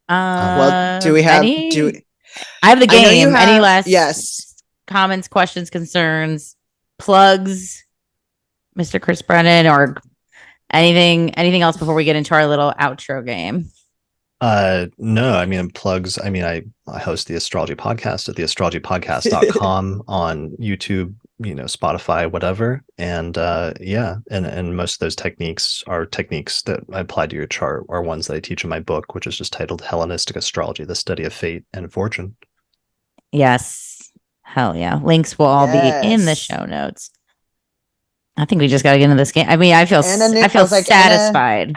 Well, do we have? I have the game. Any last comments, questions, concerns, plugs, Mr. Chris Brennan, or anything else before we get into our little outro game? No, I mean, plugs. I mean, I host the Astrology Podcast at theastrologypodcast.com on YouTube, Spotify, whatever. And and most of those techniques are techniques that I apply to your chart, are ones that I teach in my book, which is just titled Hellenistic Astrology, the Study of Fate and Fortune. Yes. Hell yeah. Links will all be in the show notes. I think we just got to get into this game. I mean, I feel satisfied.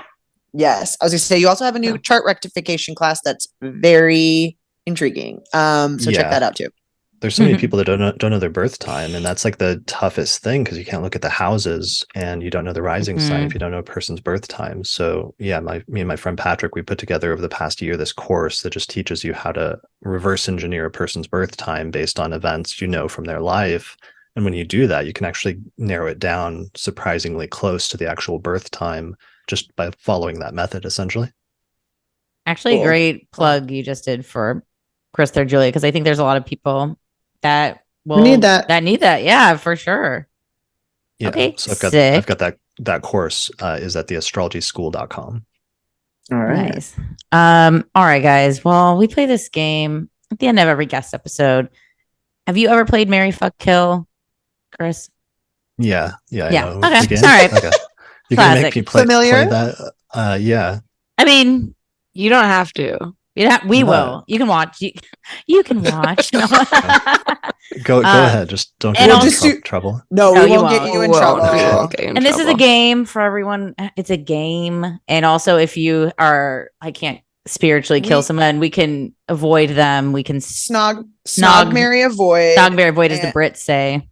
Yes. I was going to say, you also have a new chart rectification class that's very intriguing. So check that out too. There's so many people that don't know their birth time, and that's like the toughest thing, because you can't look at the houses and you don't know the rising sign if you don't know a person's birth time. So yeah, me and my friend Patrick, we put together over the past year this course that just teaches you how to reverse engineer a person's birth time based on events from their life. And when you do that, you can actually narrow it down surprisingly close to the actual birth time, just by following that method, essentially. Actually, cool. Great plug you just did for Chris or Julia, because I think there's a lot of people that need that. Yeah, for sure. Yeah. Okay. So I've got that course is at theastrologyschool.com. All right. Nice. All right, guys. Well, we play this game at the end of every guest episode. Have you ever played Marry, Fuck, Kill, Chris? Yeah. Okay. All right. Okay. You can make me play that. Yeah. I mean, you don't have to. We will. You can watch. You can watch. Go ahead. Just don't get in trouble. No, we won't get you in trouble. And this is a game for everyone. It's a game. And also, if you are, I can't spiritually kill someone, we can avoid them. We can snog, marry, avoid. Snog, marry, avoid, as the Brits say.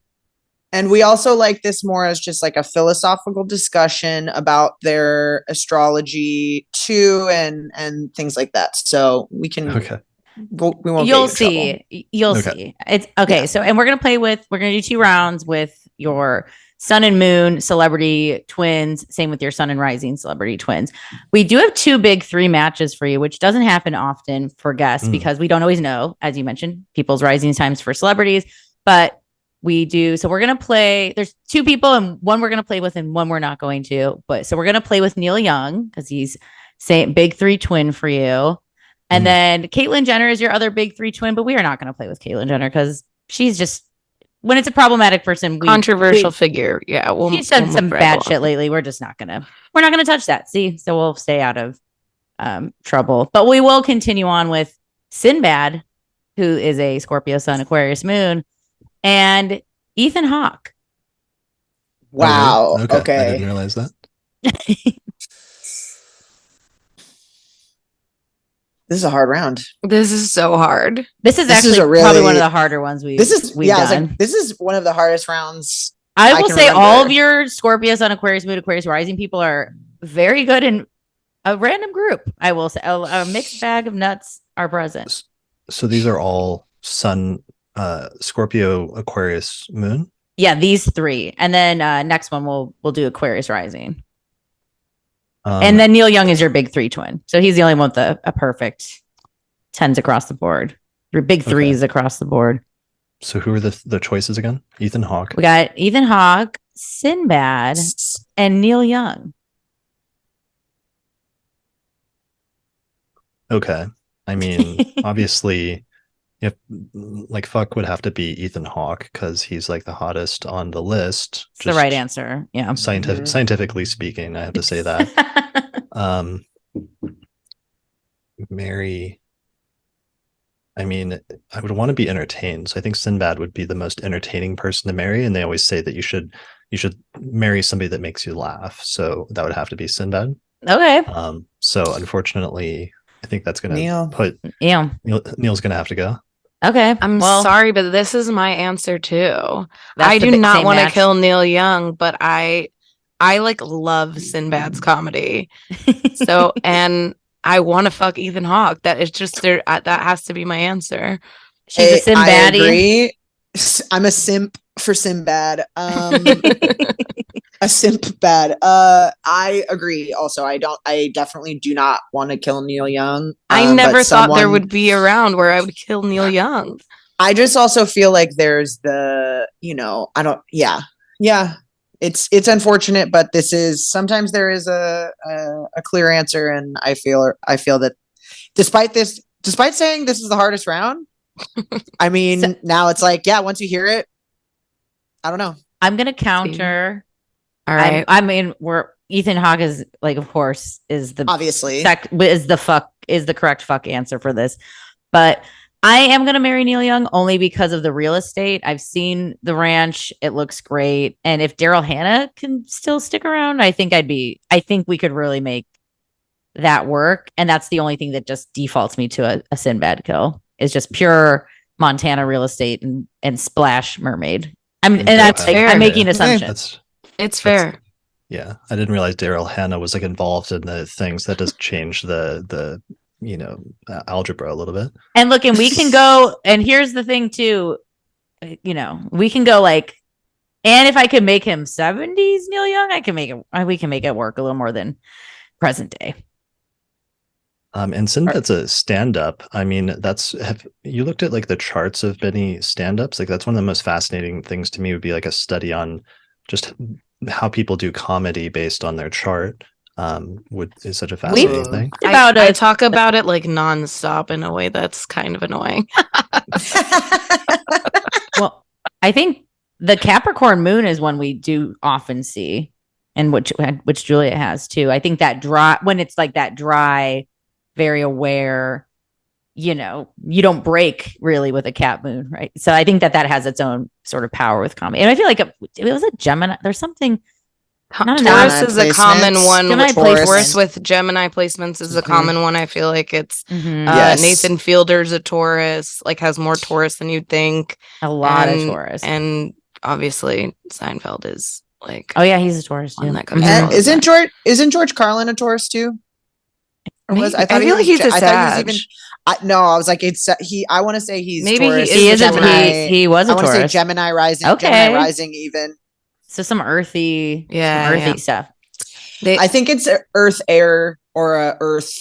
And we also like this more as just like a philosophical discussion about their astrology too, and things like that. So we can. Okay. We won't. You'll see. You'll see. It's okay. Yeah. So, and we're gonna do 2 rounds with your sun and moon celebrity twins. Same with your sun and rising celebrity twins. We do have 2 big 3 matches for you, which doesn't happen often for guests because we don't always know, as you mentioned, people's rising times for celebrities, but we do. So we're going to play. There's 2 people, and one we're going to play with and one we're not going to. But so we're going to play with Neil Young because he's big 3 twin for you. And then Caitlyn Jenner is your other big 3 twin, but we are not going to play with Caitlyn Jenner because she's just, when it's a problematic person, controversial figure. Yeah. She's done some bad shit lately. We're not going to touch that. See? So we'll stay out of trouble, but we will continue on with Sinbad, who is a Scorpio sun, Aquarius moon, and Ethan Hawke. Wow. Okay. I didn't realize that. This is a hard round. This is so hard. This is probably one of the harder ones we've done. This is one of the hardest rounds. I will say remember. All of your Scorpio sun, Aquarius moon, Aquarius rising people are very good in a random group. I will say a mixed bag of nuts are present. So these are all sun, Scorpio, Aquarius, moon. Yeah, these 3, and then next one we'll do Aquarius rising. And then Neil Young is your big 3 twin. So he's the only one with a perfect 10s across the board. Your big 3s across the board. So who are the choices again? Ethan Hawke. We got Ethan Hawke, Sinbad, and Neil Young. Okay. I mean, obviously, if like fuck would have to be Ethan Hawke because he's like the hottest on the list. It's the right answer. Yeah. Scientifically speaking, I have to say that. Mary. I mean, I would want to be entertained. So I think Sinbad would be the most entertaining person to marry. And they always say that you should marry somebody that makes you laugh. So that would have to be Sinbad. Okay. So unfortunately, I think that's going to put Neil's going to have to go. Okay. I'm sorry, but this is my answer too. I do same not want to match. kill Neil Young, but I like love Sinbad's comedy. So, and I want to fuck Ethan Hawke. That is just there. That has to be my answer. She's a Sinbad. I agree. I'm a simp for Sinbad. A simp bad. I agree. Also, I definitely do not want to kill Neil Young. I never thought there would be a round where I would kill Neil Young. I just also feel like there's it's unfortunate, but sometimes there is a clear answer, and I feel that despite saying this is the hardest round, I mean, now it's like, once you hear it, I don't know. I'm gonna counter. All right. I mean, Ethan Hawke is like, of course, is the obviously is the correct fuck answer for this, but I am gonna marry Neil Young only because of the real estate. I've seen the ranch; it looks great, and if Daryl Hannah can still stick around, I think we could really make that work. And that's the only thing that just defaults me to a Sinbad kill is just pure Montana real estate and splash mermaid. I'm making assumptions. It's fair. Yeah, I didn't realize Daryl Hannah was like involved in the things that does change the algebra a little bit. And look, and we can go. And here's the thing too, we can go like, and if I could make him 70s Neil Young, I can make it. We can make it work a little more than present day. And since that's a stand-up, I mean, have you looked at like the charts of many stand-ups? Like that's one of the most fascinating things to me would be like a study on just how people do comedy based on their chart. Is such a fascinating thing. I talk about it like nonstop in a way that's kind of annoying. Well, I think the Capricorn moon is one we do often see, and which Julia has too. I think that when it's like that dry, very aware, you don't break really with a Cap moon, right? So I think that has its own sort of power with comedy. And I feel like it was a Gemini. There's something. Taurus is a common one. Taurus with Gemini placements is a common one. I feel like it's Yes. Nathan Fielder's a Taurus, like has more Taurus than you'd think. A lot of Taurus. And obviously Seinfeld is like, oh yeah, he's a Taurus too. That comes And isn't George Carlin a Taurus too? Or I feel like he's a Sag. No, I was like, I want to say he's maybe Taurus. he is Gemini. he was a I want to say Taurus. Gemini rising. Okay. Gemini rising even. So some earthy stuff. I think it's Earth air or Earth.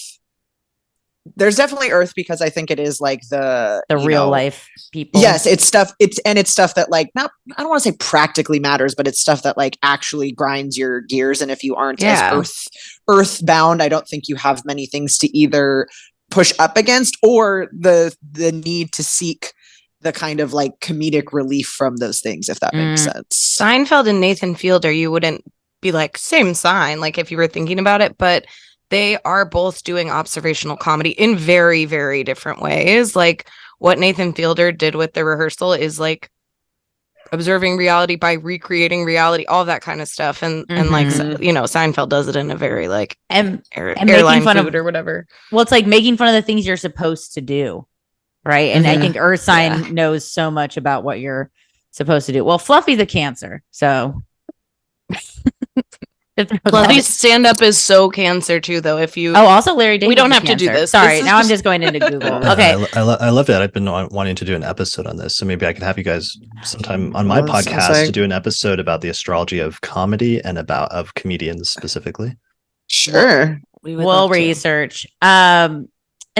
There's definitely Earth because I think it is like the real life people. Yes, it's stuff. It's stuff that like I don't want to say practically matters, but it's stuff that like actually grinds your gears. And if you aren't as earthbound, I don't think you have many things to either push up against or the need to seek the kind of like comedic relief from those things, if that makes sense. Seinfeld and Nathan Fielder, you wouldn't be like same sign, like if you were thinking about it, but they are both doing observational comedy in very, very different ways. Like what Nathan Fielder did with The Rehearsal is like observing reality by recreating reality, all that kind of stuff. And like, Seinfeld does it in a very like and airline food or whatever. Well, it's like making fun of the things you're supposed to do. Right. And I think Earth sign knows so much about what you're supposed to do. Well, Fluffy the Cancer. So Fluffy's stand up is so Cancer too, though. Also Larry David. We don't have to do this. Sorry. Now I'm just going into Google. Okay. I love that. I've been wanting to do an episode on this. So maybe I can have you guys sometime on my podcast to do an episode about the astrology of comedy and of comedians specifically. Sure. We'll research. And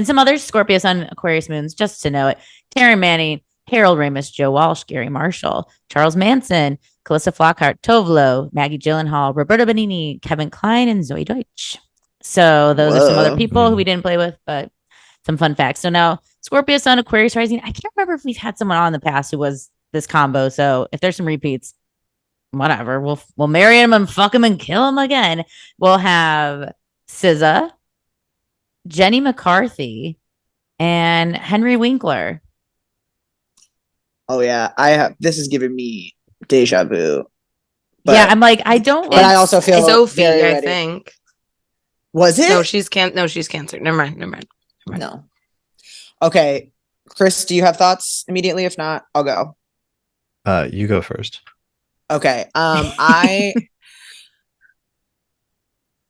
some other Scorpio Sun Aquarius moons, just to know it. Taryn Manning, Harold Ramis, Joe Walsh, Gary Marshall, Charles Manson, Calissa Flockhart, Tovlo, Maggie Gyllenhaal, Roberta Benigni, Kevin Kline, and Zoe Deutsch. So those are some other people who we didn't play with, but some fun facts. So now Scorpio Sun Aquarius rising. I can't remember if we've had someone on in the past who was this combo. So if there's some repeats, whatever, we'll marry him and fuck him and kill him again. We'll have SZA, Jenny McCarthy, and Henry Winkler. Oh yeah, this is giving me deja vu. But, yeah, I'm like, I don't. But I also feel Sophie. I think was it? No, she's Cancer. Never mind. No. Okay, Chris, do you have thoughts immediately? If not, I'll go. You go first. Okay. I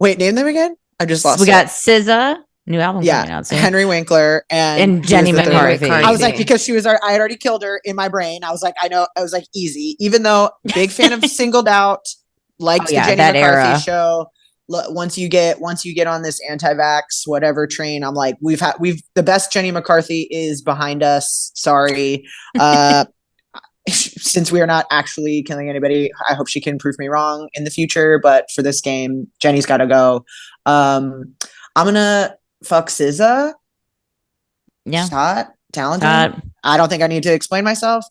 wait. Name them again. I just lost. We got SZA. New album coming out soon. Henry Winkler and Jenny McCarthy. I was like, because she was, I had already killed her in my brain. I was like, I know. I was like, easy. Even though big fan of Singled Out, likes the Jenny McCarthy era. Show. Once you get on this anti-vax whatever train, I'm like, the best Jenny McCarthy is behind us. Sorry. Since we are not actually killing anybody, I hope she can prove me wrong in the future. But for this game, Jenny's got to go. I'm gonna fuck SZA. Yeah, she's hot, talented. I don't think I need to explain myself.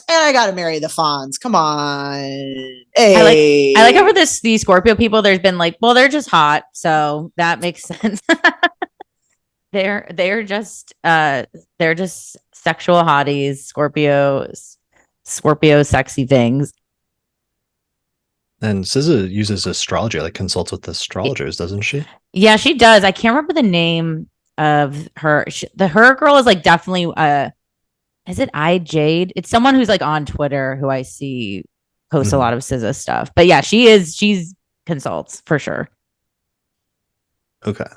And I gotta marry the Fonz. Come on. Hey. I like over these Scorpio people. There's been like, well, they're just hot, so that makes sense. they're just sexual hotties, Scorpio sexy things. And SZA uses astrology, like consults with astrologers, doesn't she? Yeah, she does. I can't remember the name of her. Her girl is like definitely is it Jade? It's someone who's like on Twitter who I see post a lot of SZA stuff. But yeah, she's consults for sure. Okay.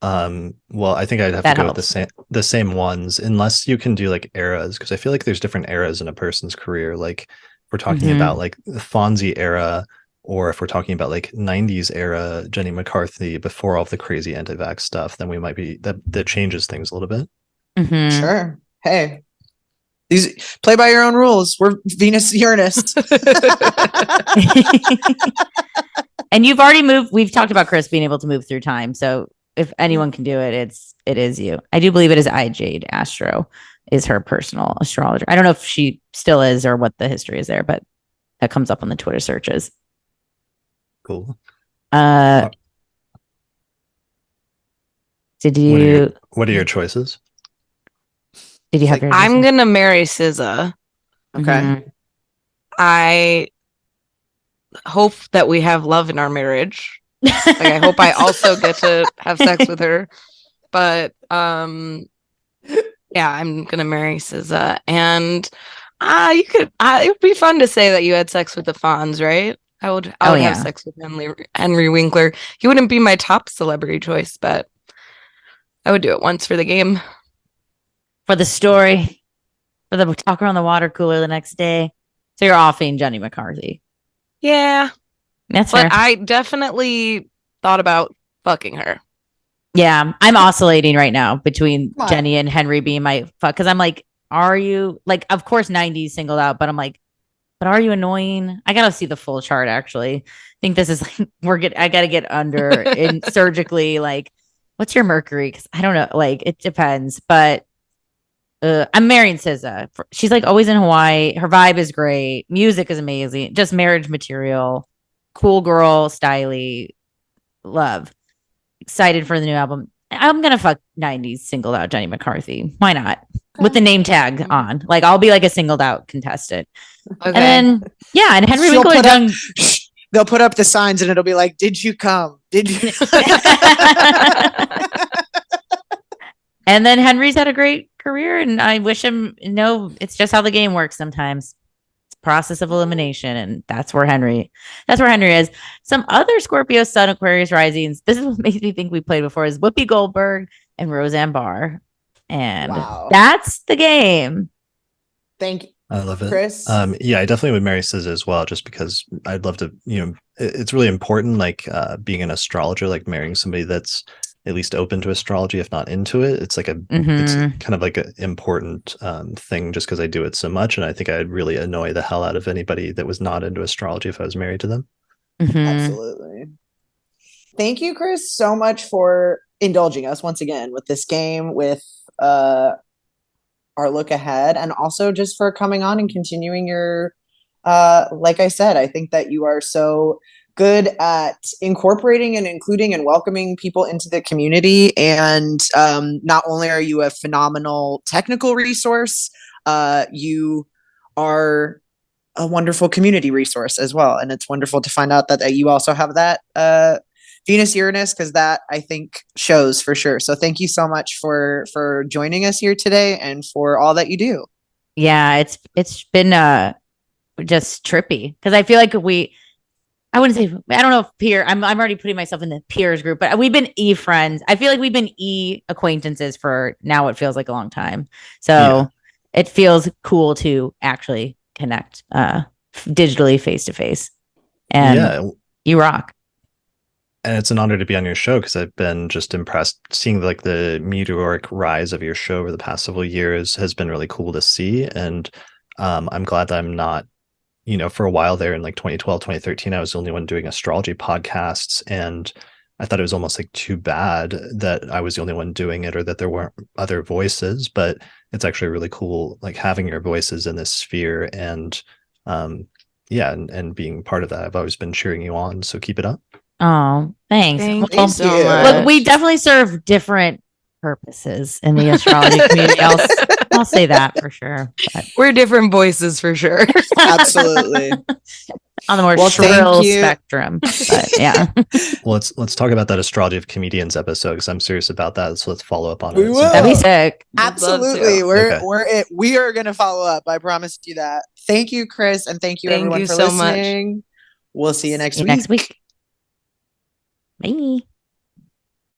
Well, I think I'd have to go with the same ones, unless you can do like eras, because I feel like there's different eras in a person's career. Like we're talking about like the Fonzie era, or if we're talking about like 90s era Jenny McCarthy before all of the crazy anti-vax stuff, then we might be that changes things a little bit. Sure. Hey, these play by your own rules. We're Venus Uranus. And you've already moved. We've talked about Chris being able to move through time. So if anyone can do it, it is you. I do believe it is Jade Astro is her personal astrologer. I don't know if she still is or what the history is there, but that comes up on the Twitter searches. Cool. Did you? What are your choices? Did you have your? I'm gonna marry SZA. Okay. I hope that we have love in our marriage. Like, I hope I also get to have sex with her. But yeah, I'm gonna marry SZA, and it would be fun to say that you had sex with the Fonz, right? I would have sex with Henry Winkler. He wouldn't be my top celebrity choice, but I would do it once for the game, for the story, for the talk around the water cooler the next day. So you're offing Jenny McCarthy. Yeah, that's fair. But I definitely thought about fucking her. Yeah, I'm oscillating right now between Jenny and Henry being my fuck, because I'm like, are you like, of course 90s Singled Out, but I'm like, but are you annoying? I gotta see the full chart. Actually, I think this is like I gotta get under in surgically. Like, what's your Mercury? Because I don't know. Like, it depends. But I'm marrying SZA. She's like always in Hawaii. Her vibe is great. Music is amazing. Just marriage material. Cool girl, styly, love. Excited for the new album. I'm gonna fuck 90s Singled Out Jenny McCarthy. Why not? With the name tag on. Like, I'll be like a Singled Out contestant. Okay. And then and Henry Winkler done. They'll put up the signs and it'll be like, "Did you come? Did you?" And then Henry's had a great career, and I wish him. No, it's just how the game works sometimes. It's process of elimination, and that's where Henry is. Some other Scorpio Sun Aquarius risings. This is what makes me think we played before. Is Whoopi Goldberg and Roseanne Barr, and that's the game. Thank you. I love it. Chris? Yeah, I definitely would marry SZA as well, just because I'd love to, it's really important, like being an astrologer, like marrying somebody that's at least open to astrology, if not into it. It's like it's kind of like an important thing just because I do it so much. And I think I'd really annoy the hell out of anybody that was not into astrology if I was married to them. Absolutely. Thank you, Chris, so much for indulging us once again with this game, with our look ahead, and also just for coming on and continuing your like I said, I think that you are so good at incorporating and including and welcoming people into the community. And not only are you a phenomenal technical resource, you are a wonderful community resource as well. And it's wonderful to find out that you also have that Venus Uranus, because that I think shows for sure. So thank you so much for joining us here today and for all that you do. Yeah, it's been just trippy because I feel like I wouldn't say, I don't know if peer, I'm already putting myself in the peers group, but we've been friends. I feel like we've been acquaintances for now it feels like a long time. So it feels cool to actually connect digitally face to face. And you rock. And it's an honor to be on your show because I've been just impressed. Seeing like the meteoric rise of your show over the past several years has been really cool to see. And I'm glad that I'm not, for a while there in like 2012, 2013, I was the only one doing astrology podcasts. And I thought it was almost like too bad that I was the only one doing it or that there weren't other voices. But it's actually really cool, like having your voices in this sphere and and being part of that. I've always been cheering you on. So keep it up. Oh, thanks. Thank you so much. Look, we definitely serve different purposes in the astrology community. I'll say that for sure. But. We're different voices for sure. Absolutely. On the more shrill spectrum. But yeah. Well, let's talk about that Astrology of Comedians episode because I'm serious about that. So let's follow up on it. That'd be sick. Absolutely. We are gonna follow up. I promise you that. Thank you, Chris, and thank you everyone for listening. We'll see you next week. Bye.